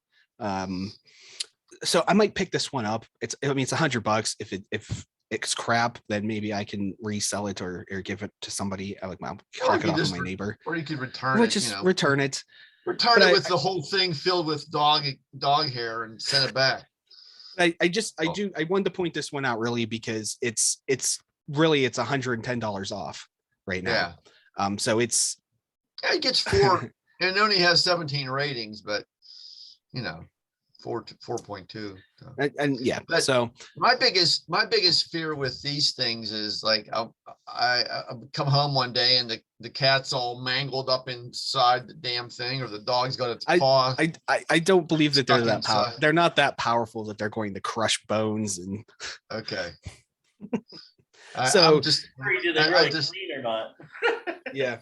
So I might pick this one up. It's $100. If it's crap, then maybe I can resell it or give it to somebody. I'll hawk it off to my neighbor. Or you could return it. Just return it. Return it with the whole thing filled with dog hair and send it back. I wanted to point this one out really because it's $110 off right now. Yeah. So it gets 4 and it only has 17 ratings, but 4.2. And yeah, but so my biggest fear with these things is like I come home one day and the cat's all mangled up inside the damn thing, or the dog's got its paw. I don't believe that they're that inside. they're not that powerful that they're going to crush bones and okay. So do they really clean or not? Yeah.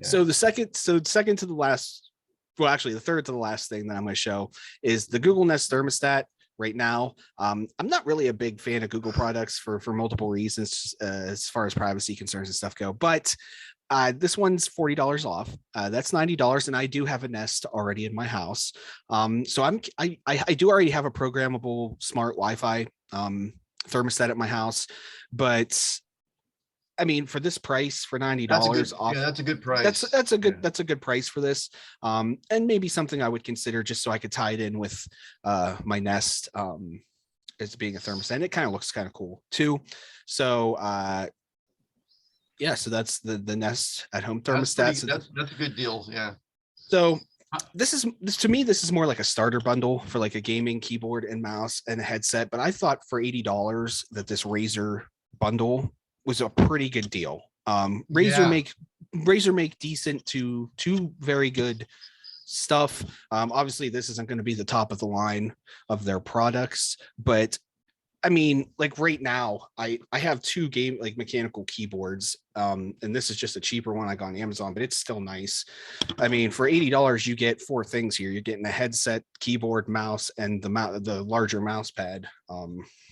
So the second to the last, well, actually the third to the last thing that I'm going to show is the Googleness Thermostat. Right now, I'm not really a big fan of Google products for multiple reasons as far as privacy concerns and stuff go, but this one's $40 off. That's $90, and I do have a Nest already in my house. So I do already have a programmable smart Wi-Fi thermostat at my house, but I mean, for this price, for $90 off, that's a good price. That's a good price for this, and maybe something I would consider just so I could tie it in with my Nest as being a thermostat. And it kind of looks kind of cool too. So so that's the Nest at home thermostat. That's a good deal. Yeah. So this is more like a starter bundle for like a gaming keyboard and mouse and a headset. But I thought for $80 that this Razer bundle was a pretty good deal. Razer make decent to very good stuff. Obviously this isn't going to be the top of the line of their products, but I mean, like right now, I have two mechanical keyboards, and this is just a cheaper one I got on Amazon, but it's still nice. I mean, for $80, you get four things here. You're getting a headset, keyboard, mouse, and the larger mouse pad.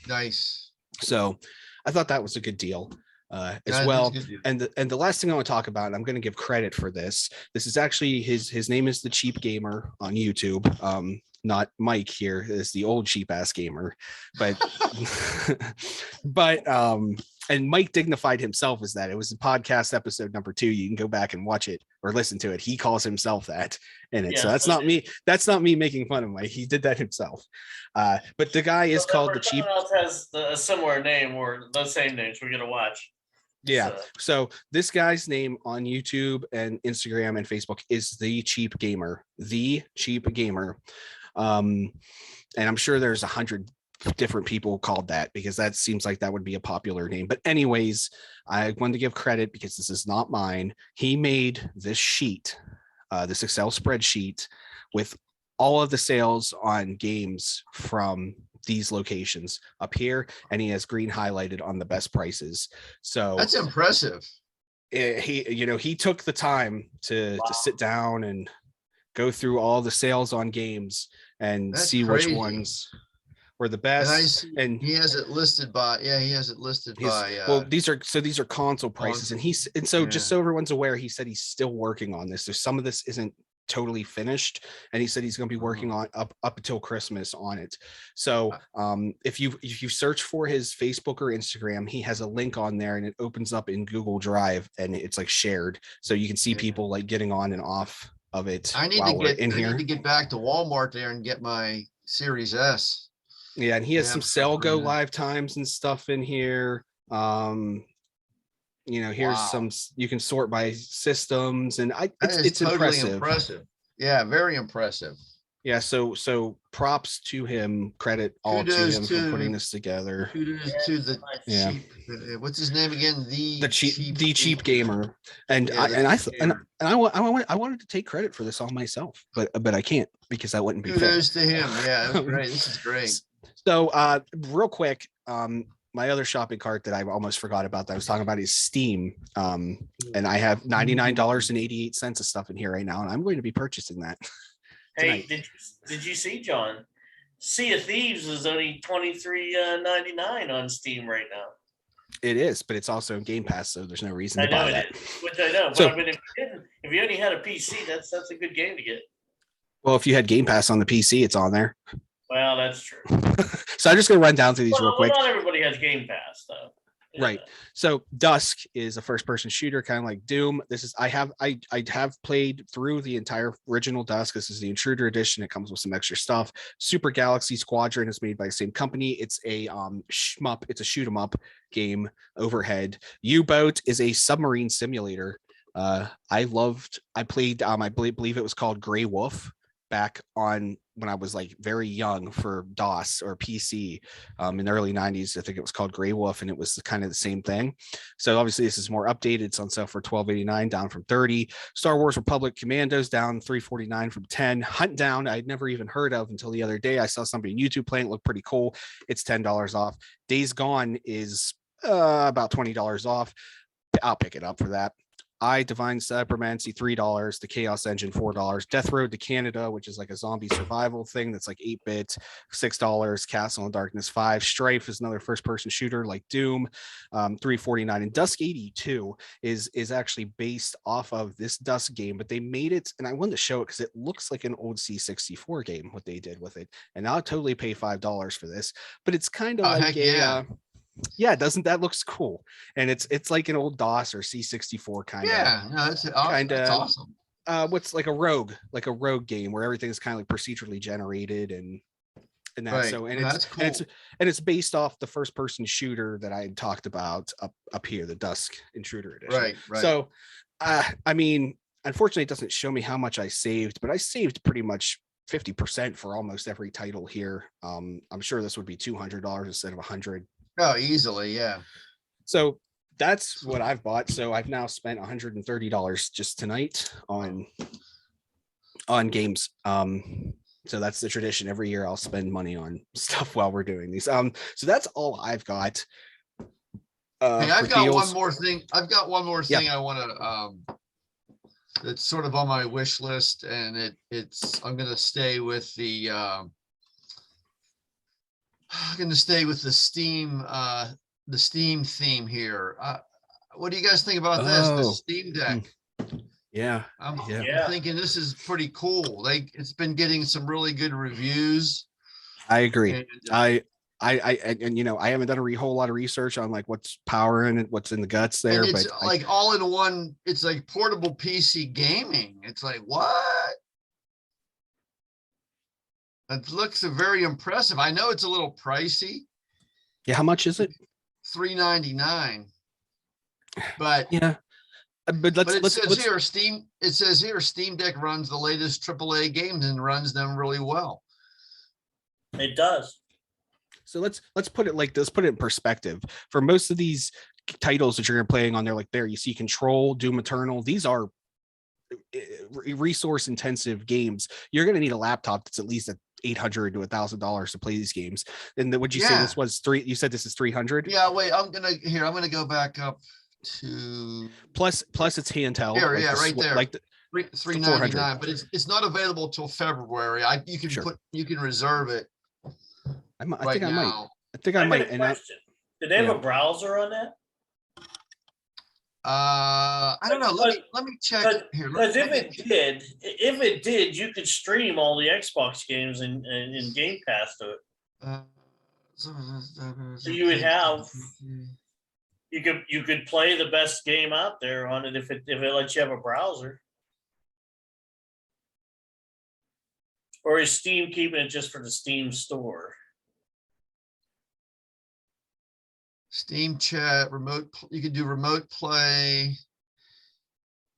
Nice. So I thought that was a good deal. As Yeah, well. that's good. And the last thing I want to talk about, and I'm going to give credit for this. This is actually his name is the Cheap Gamer on YouTube. Not Mike here is the old cheap ass gamer, but and Mike dignified himself as that. It was the podcast episode number 2. You can go back and watch it or listen to it. He calls himself that in it. Yeah, so that's not me. That's not me making fun of Mike. He did that himself. But the guy is called the Cheap. Someone else has a similar name or the same names. We're gonna watch. Yeah. So this guy's name on YouTube and Instagram and Facebook is the Cheap Gamer. The Cheap Gamer. And I'm sure there's 100 different people called that because that seems like that would be a popular name. But anyways, I wanted to give credit because this is not mine. He made this sheet, this Excel spreadsheet with all of the sales on games from these locations up here, and he has green highlighted on the best prices. So that's impressive. He took the time to sit down and go through all the sales on games and that's see crazy. Which ones were the best. And he has it listed by well, these are console prices, and just so everyone's aware, he said he's still working on this. So some of this isn't totally finished, and he said he's going to be working on up until Christmas on it. So if you search for his Facebook or Instagram, he has a link on there, and it opens up in Google Drive, and it's like shared, so you can see people like getting on and off of it. I need to get back to Walmart there and get my Series S. Yeah, and he has some sale go live times and stuff in here. Here's some, you can sort by systems, and it's totally impressive. Yeah, very impressive. Yeah, so props to him, credit all to him for putting this together. Kudos to the cheap, what's his name again? The cheap gamer. And I wanted to take credit for this all myself, but I can't because that wouldn't be kudos to him. Yeah, that was great. This is great. So real quick, my other shopping cart that I almost forgot about that I was talking about is Steam. And I have $99.88 of stuff in here right now, and I'm going to be purchasing that. Hey, did you see, John? Sea of Thieves is only $23.99 on Steam right now. It is, but it's also in Game Pass, so there's no reason to buy that. Which I know, but I mean, if you only had a PC, that's a good game to get. Well, if you had Game Pass on the PC, it's on there. Well, that's true. So I'm just going to run down through these real quick. Not everybody has Game Pass, though. Right. So Dusk is a first-person shooter, kind of like Doom. This is I have played through the entire original Dusk. This is the Intruder edition. It comes with some extra stuff. Super Galaxy Squadron is made by the same company. It's a shmup. It's a shoot 'em up game. Overhead. U-Boat is a submarine simulator. I played. I believe it was called Grey Wolf back on when I was like very young for DOS or PC in the early 90s. I think it was called Grey Wolf, and it was kind of the same thing. So obviously this is more updated. It's on sale for $12.89, down from $30. Star Wars Republic Commandos down $3.49 from $10. Hunt Down, I'd never even heard of until the other day. I saw somebody on YouTube playing. It looked pretty cool. It's $10 off. Days Gone is about $20 off. I'll pick it up for that. Divine Supremacy, $3. The Chaos Engine, $4. Death Road to Canada, which is like a zombie survival thing that's like 8-bit, $6. Castle in Darkness, $5. Strife is another first-person shooter like Doom, $3.49. And Dusk 82 is actually based off of this Dusk game, but they made it, and I wanted to show it because it looks like an old C64 game, what they did with it. And I'll totally pay $5 for this, but it's kind of like yeah, doesn't that looks cool? And it's like an old DOS or C64 kind of. Yeah, no, that's awesome. What's like a rogue game where everything's kind of like procedurally generated and that. Right. So it's cool. and it's based off the first person shooter that I had talked about up here, the Dusk Intruder edition. Right. So I mean, unfortunately, it doesn't show me how much I saved, but I saved pretty much 50% for almost every title here. I'm sure this would be $200 instead of $100. Oh, easily, yeah. So that's what I've bought. So I've now spent $130 just tonight on games. So that's the tradition. Every year I'll spend money on stuff while we're doing these. So that's all I've got. Hey, I've for got one deals. more thing. I've got one more Yeah. thing I want to it's sort of on my wish list, and I'm gonna stay with the Steam theme here. What do you guys think about this? The Oh. Steam Deck. Yeah. I'm Yeah. thinking this is pretty cool. It's been getting some really good reviews. I agree. And, And you know, I haven't done a whole lot of research on like what's powering it, what's in the guts there, and it's but like all in one. It's like portable PC gaming. It's like, what? It looks very impressive. I know it's a little pricey, yeah, how much is it? $399. But Yeah, but it says here Steam Deck runs the latest AAA games and runs them really well. It does. So let's put it like this, put it in perspective. For most of these titles that you're playing on there, like there, you see Control, Doom Eternal. These are resource intensive games. You're going to need a laptop that's at least $800 to $1,000 to play these games. And would you say this was three? You said this is 300? Yeah, wait, I'm gonna go back up to plus it's handheld. Here, like yeah, right there. Like the $399, but it's not available till February. You can reserve it. I think I might. And did they have a browser on that? I don't know. Let me check here. Because if it did, you could stream all the Xbox games in Game Pass to it. So you would have, you could play the best game out there on it if it lets you have a browser. Or is Steam keeping it just for the Steam store? Steam chat, you can do remote play.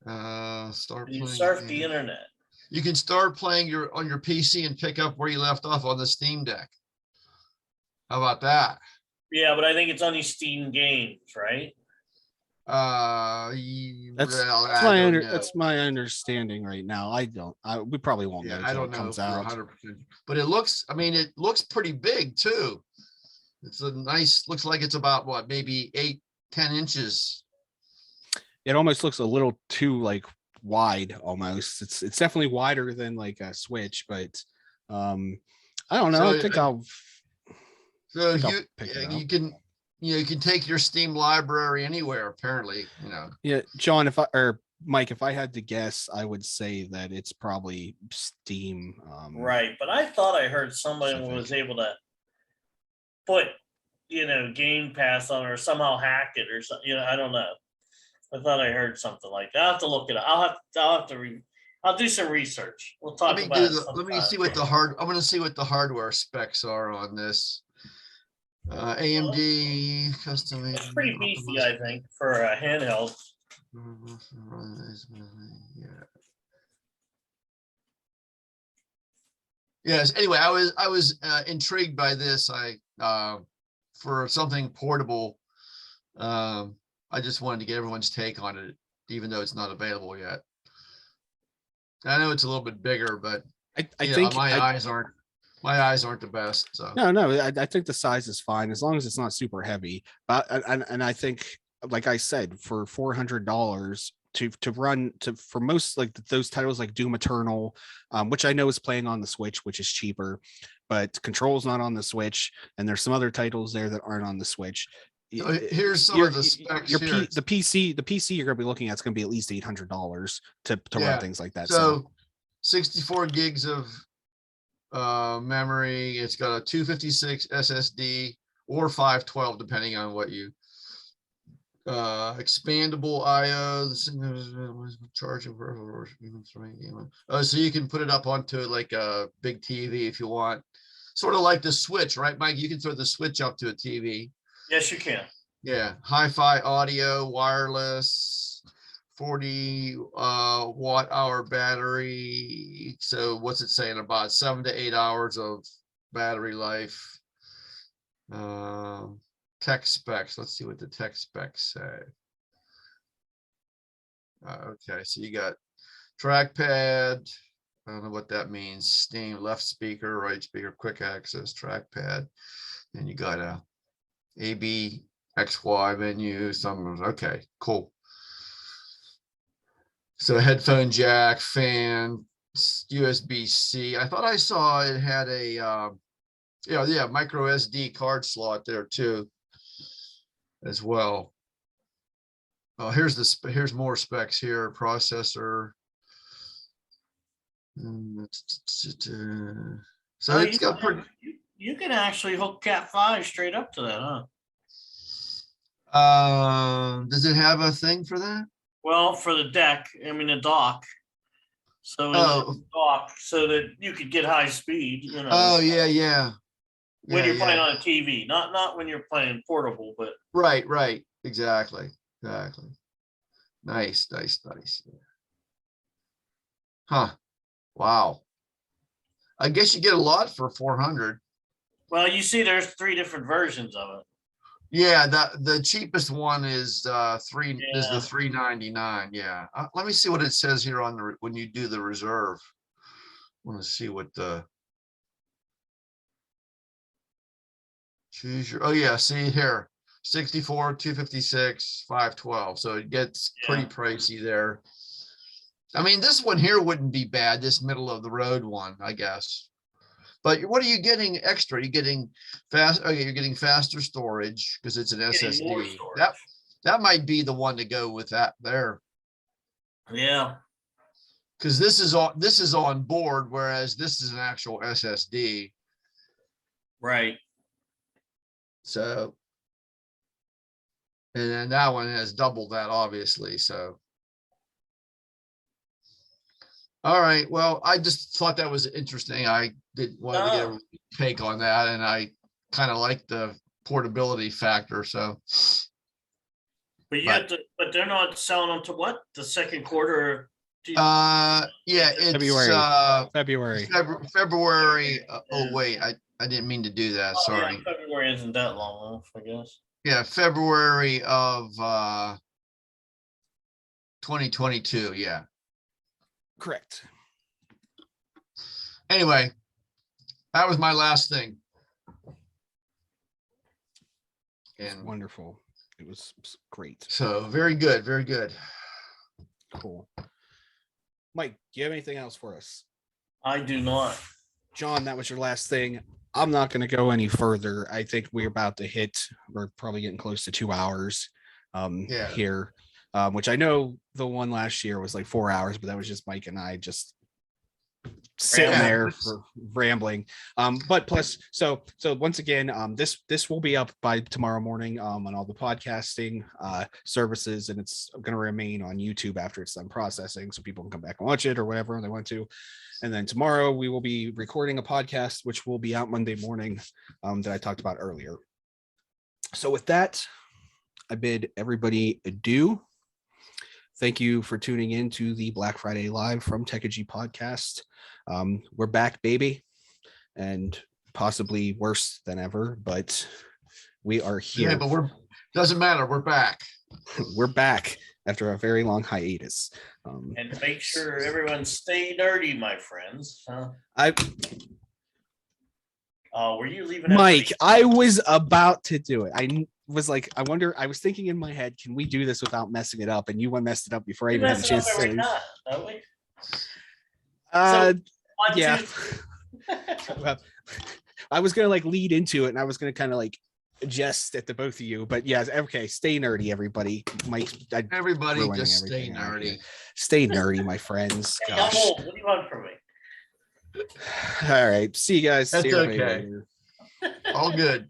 Start You playing. surf the internet. You can start playing on your PC and pick up where you left off on the Steam Deck. How about that? Yeah, but I think it's only Steam games, right? That's my understanding right now. We probably won't know until it comes out. 100%. But it looks pretty big too. It's looks like it's about what, maybe 8-10 inches. It almost looks a little too like wide almost. It's definitely wider than like a Switch, but I don't know. I think I'll pick it up. You can take your Steam library anywhere, apparently, Yeah, John, Mike, if I had to guess, I would say that it's probably Steam. Right, but I thought I heard somebody was able to put, Game Pass on or somehow hack it or something. I don't know. I thought I heard something like that. I'll have to look it up. I'll do some research. We'll talk about it. Let me see what I'm going to see what the hardware specs are on this. AMD custom. It's pretty beefy, I think, for a handheld. Yeah. Yes. Anyway, I was intrigued by this. For something portable, I just wanted to get everyone's take on it, even though it's not available yet. I know it's a little bit bigger, but I think my eyes aren't the best. So no, I think the size is fine as long as it's not super heavy. But and I think, like I said, for $400 for most like those titles like Doom Eternal, which I know is playing on the Switch, which is cheaper, but Control's not on the Switch, and there's some other titles there that aren't on the Switch. So here's some of the specs. The PC you're going to be looking at is going to be at least $800 to run things like that. So 64 gigs of memory. It's got a 256 SSD or 512, depending on what you expandable IO. Charging for so you can put it up onto like a big TV if you want, sort of like the Switch, right, Mike? You can throw the Switch up to a TV. Yes, you can. Yeah, hi-fi audio, wireless, 40 watt-hour battery. So what's it saying, about 7 to 8 hours of battery life? Tech specs. Let's see what the tech specs say. Okay, so you got trackpad, I don't know what that means. Steam, left speaker, right speaker, quick access, trackpad. And you got a AB, XY menu, okay, cool. So headphone jack, fan, USB-C. I thought I saw it had a, yeah, micro SD card slot there too, as well. Oh, here's more specs here. Processor. So it's got pretty. You can actually hook Cat 5 straight up to that, huh? Does it have a thing for that? Well, for the deck, I mean the dock. So in the dock, so that you could get high speed, you know. Oh yeah. When you're playing on a TV, not when you're playing portable, but right, exactly. Nice. Huh. Wow. I guess you get a lot for 400. well, you see, there's 3 different versions of it. Yeah, the cheapest one is the Yeah. $399. Yeah. Let me see what it says here on the when you do the reserve. I want to see what the choose your. Oh yeah, see here, 64, 256, 512. So it gets pretty pricey there. I mean, this one here wouldn't be bad. This middle of the road one, I guess. But what are you getting extra? You're getting fast. Okay, you're getting faster storage because it's an SSD. That might be the one to go with that there. Yeah. Because this is on board, whereas this is an actual SSD. Right. So, and then that one has double that, obviously. So. All right. Well, I just thought that was interesting. I did want to get a take on that, and I kind of like the portability factor. So, but but they're not selling them to what? The second quarter? Yeah, it's February. February. Oh wait, I didn't mean to do that. Sorry. Yeah, February isn't that long off, I guess. Yeah, February of 2022. Yeah. Correct. Anyway, that was my last thing. And wonderful. It was great. So very good. Cool. Mike, do you have anything else for us? I do not. John, that was your last thing. I'm not going to go any further. I think we're probably getting close to 2 hours here. Which I know the one last year was like 4 hours, but that was just Mike and I just sitting there for rambling. But plus, so once again, this will be up by tomorrow morning on all the podcasting services, and it's going to remain on YouTube after it's done processing, so people can come back and watch it or whatever they want to. And then tomorrow we will be recording a podcast, which will be out Monday morning, that I talked about earlier. So with that, I bid everybody adieu. Thank you for tuning in to the Black Friday Live from Techegy podcast. We're back, baby, and possibly worse than ever, but we are here. Yeah, but doesn't matter. We're back. We're back after a very long hiatus. And make sure everyone stay nerdy, my friends. Were you leaving? Mike, I was about to do it. I was like, I was thinking in my head, can we do this without messing it up? And you messed it up before I even had a chance to say. Yeah. Well, I was gonna lead into it, and I was gonna kind of jest at the both of you, but yeah, okay. Stay nerdy, everybody. Mike, everybody just stay nerdy. Stay nerdy, my friends. Hey, I'm old. What do you want from me? All right. See you guys. That's see you okay. later. All good.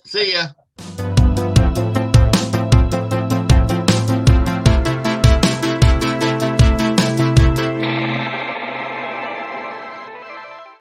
See ya.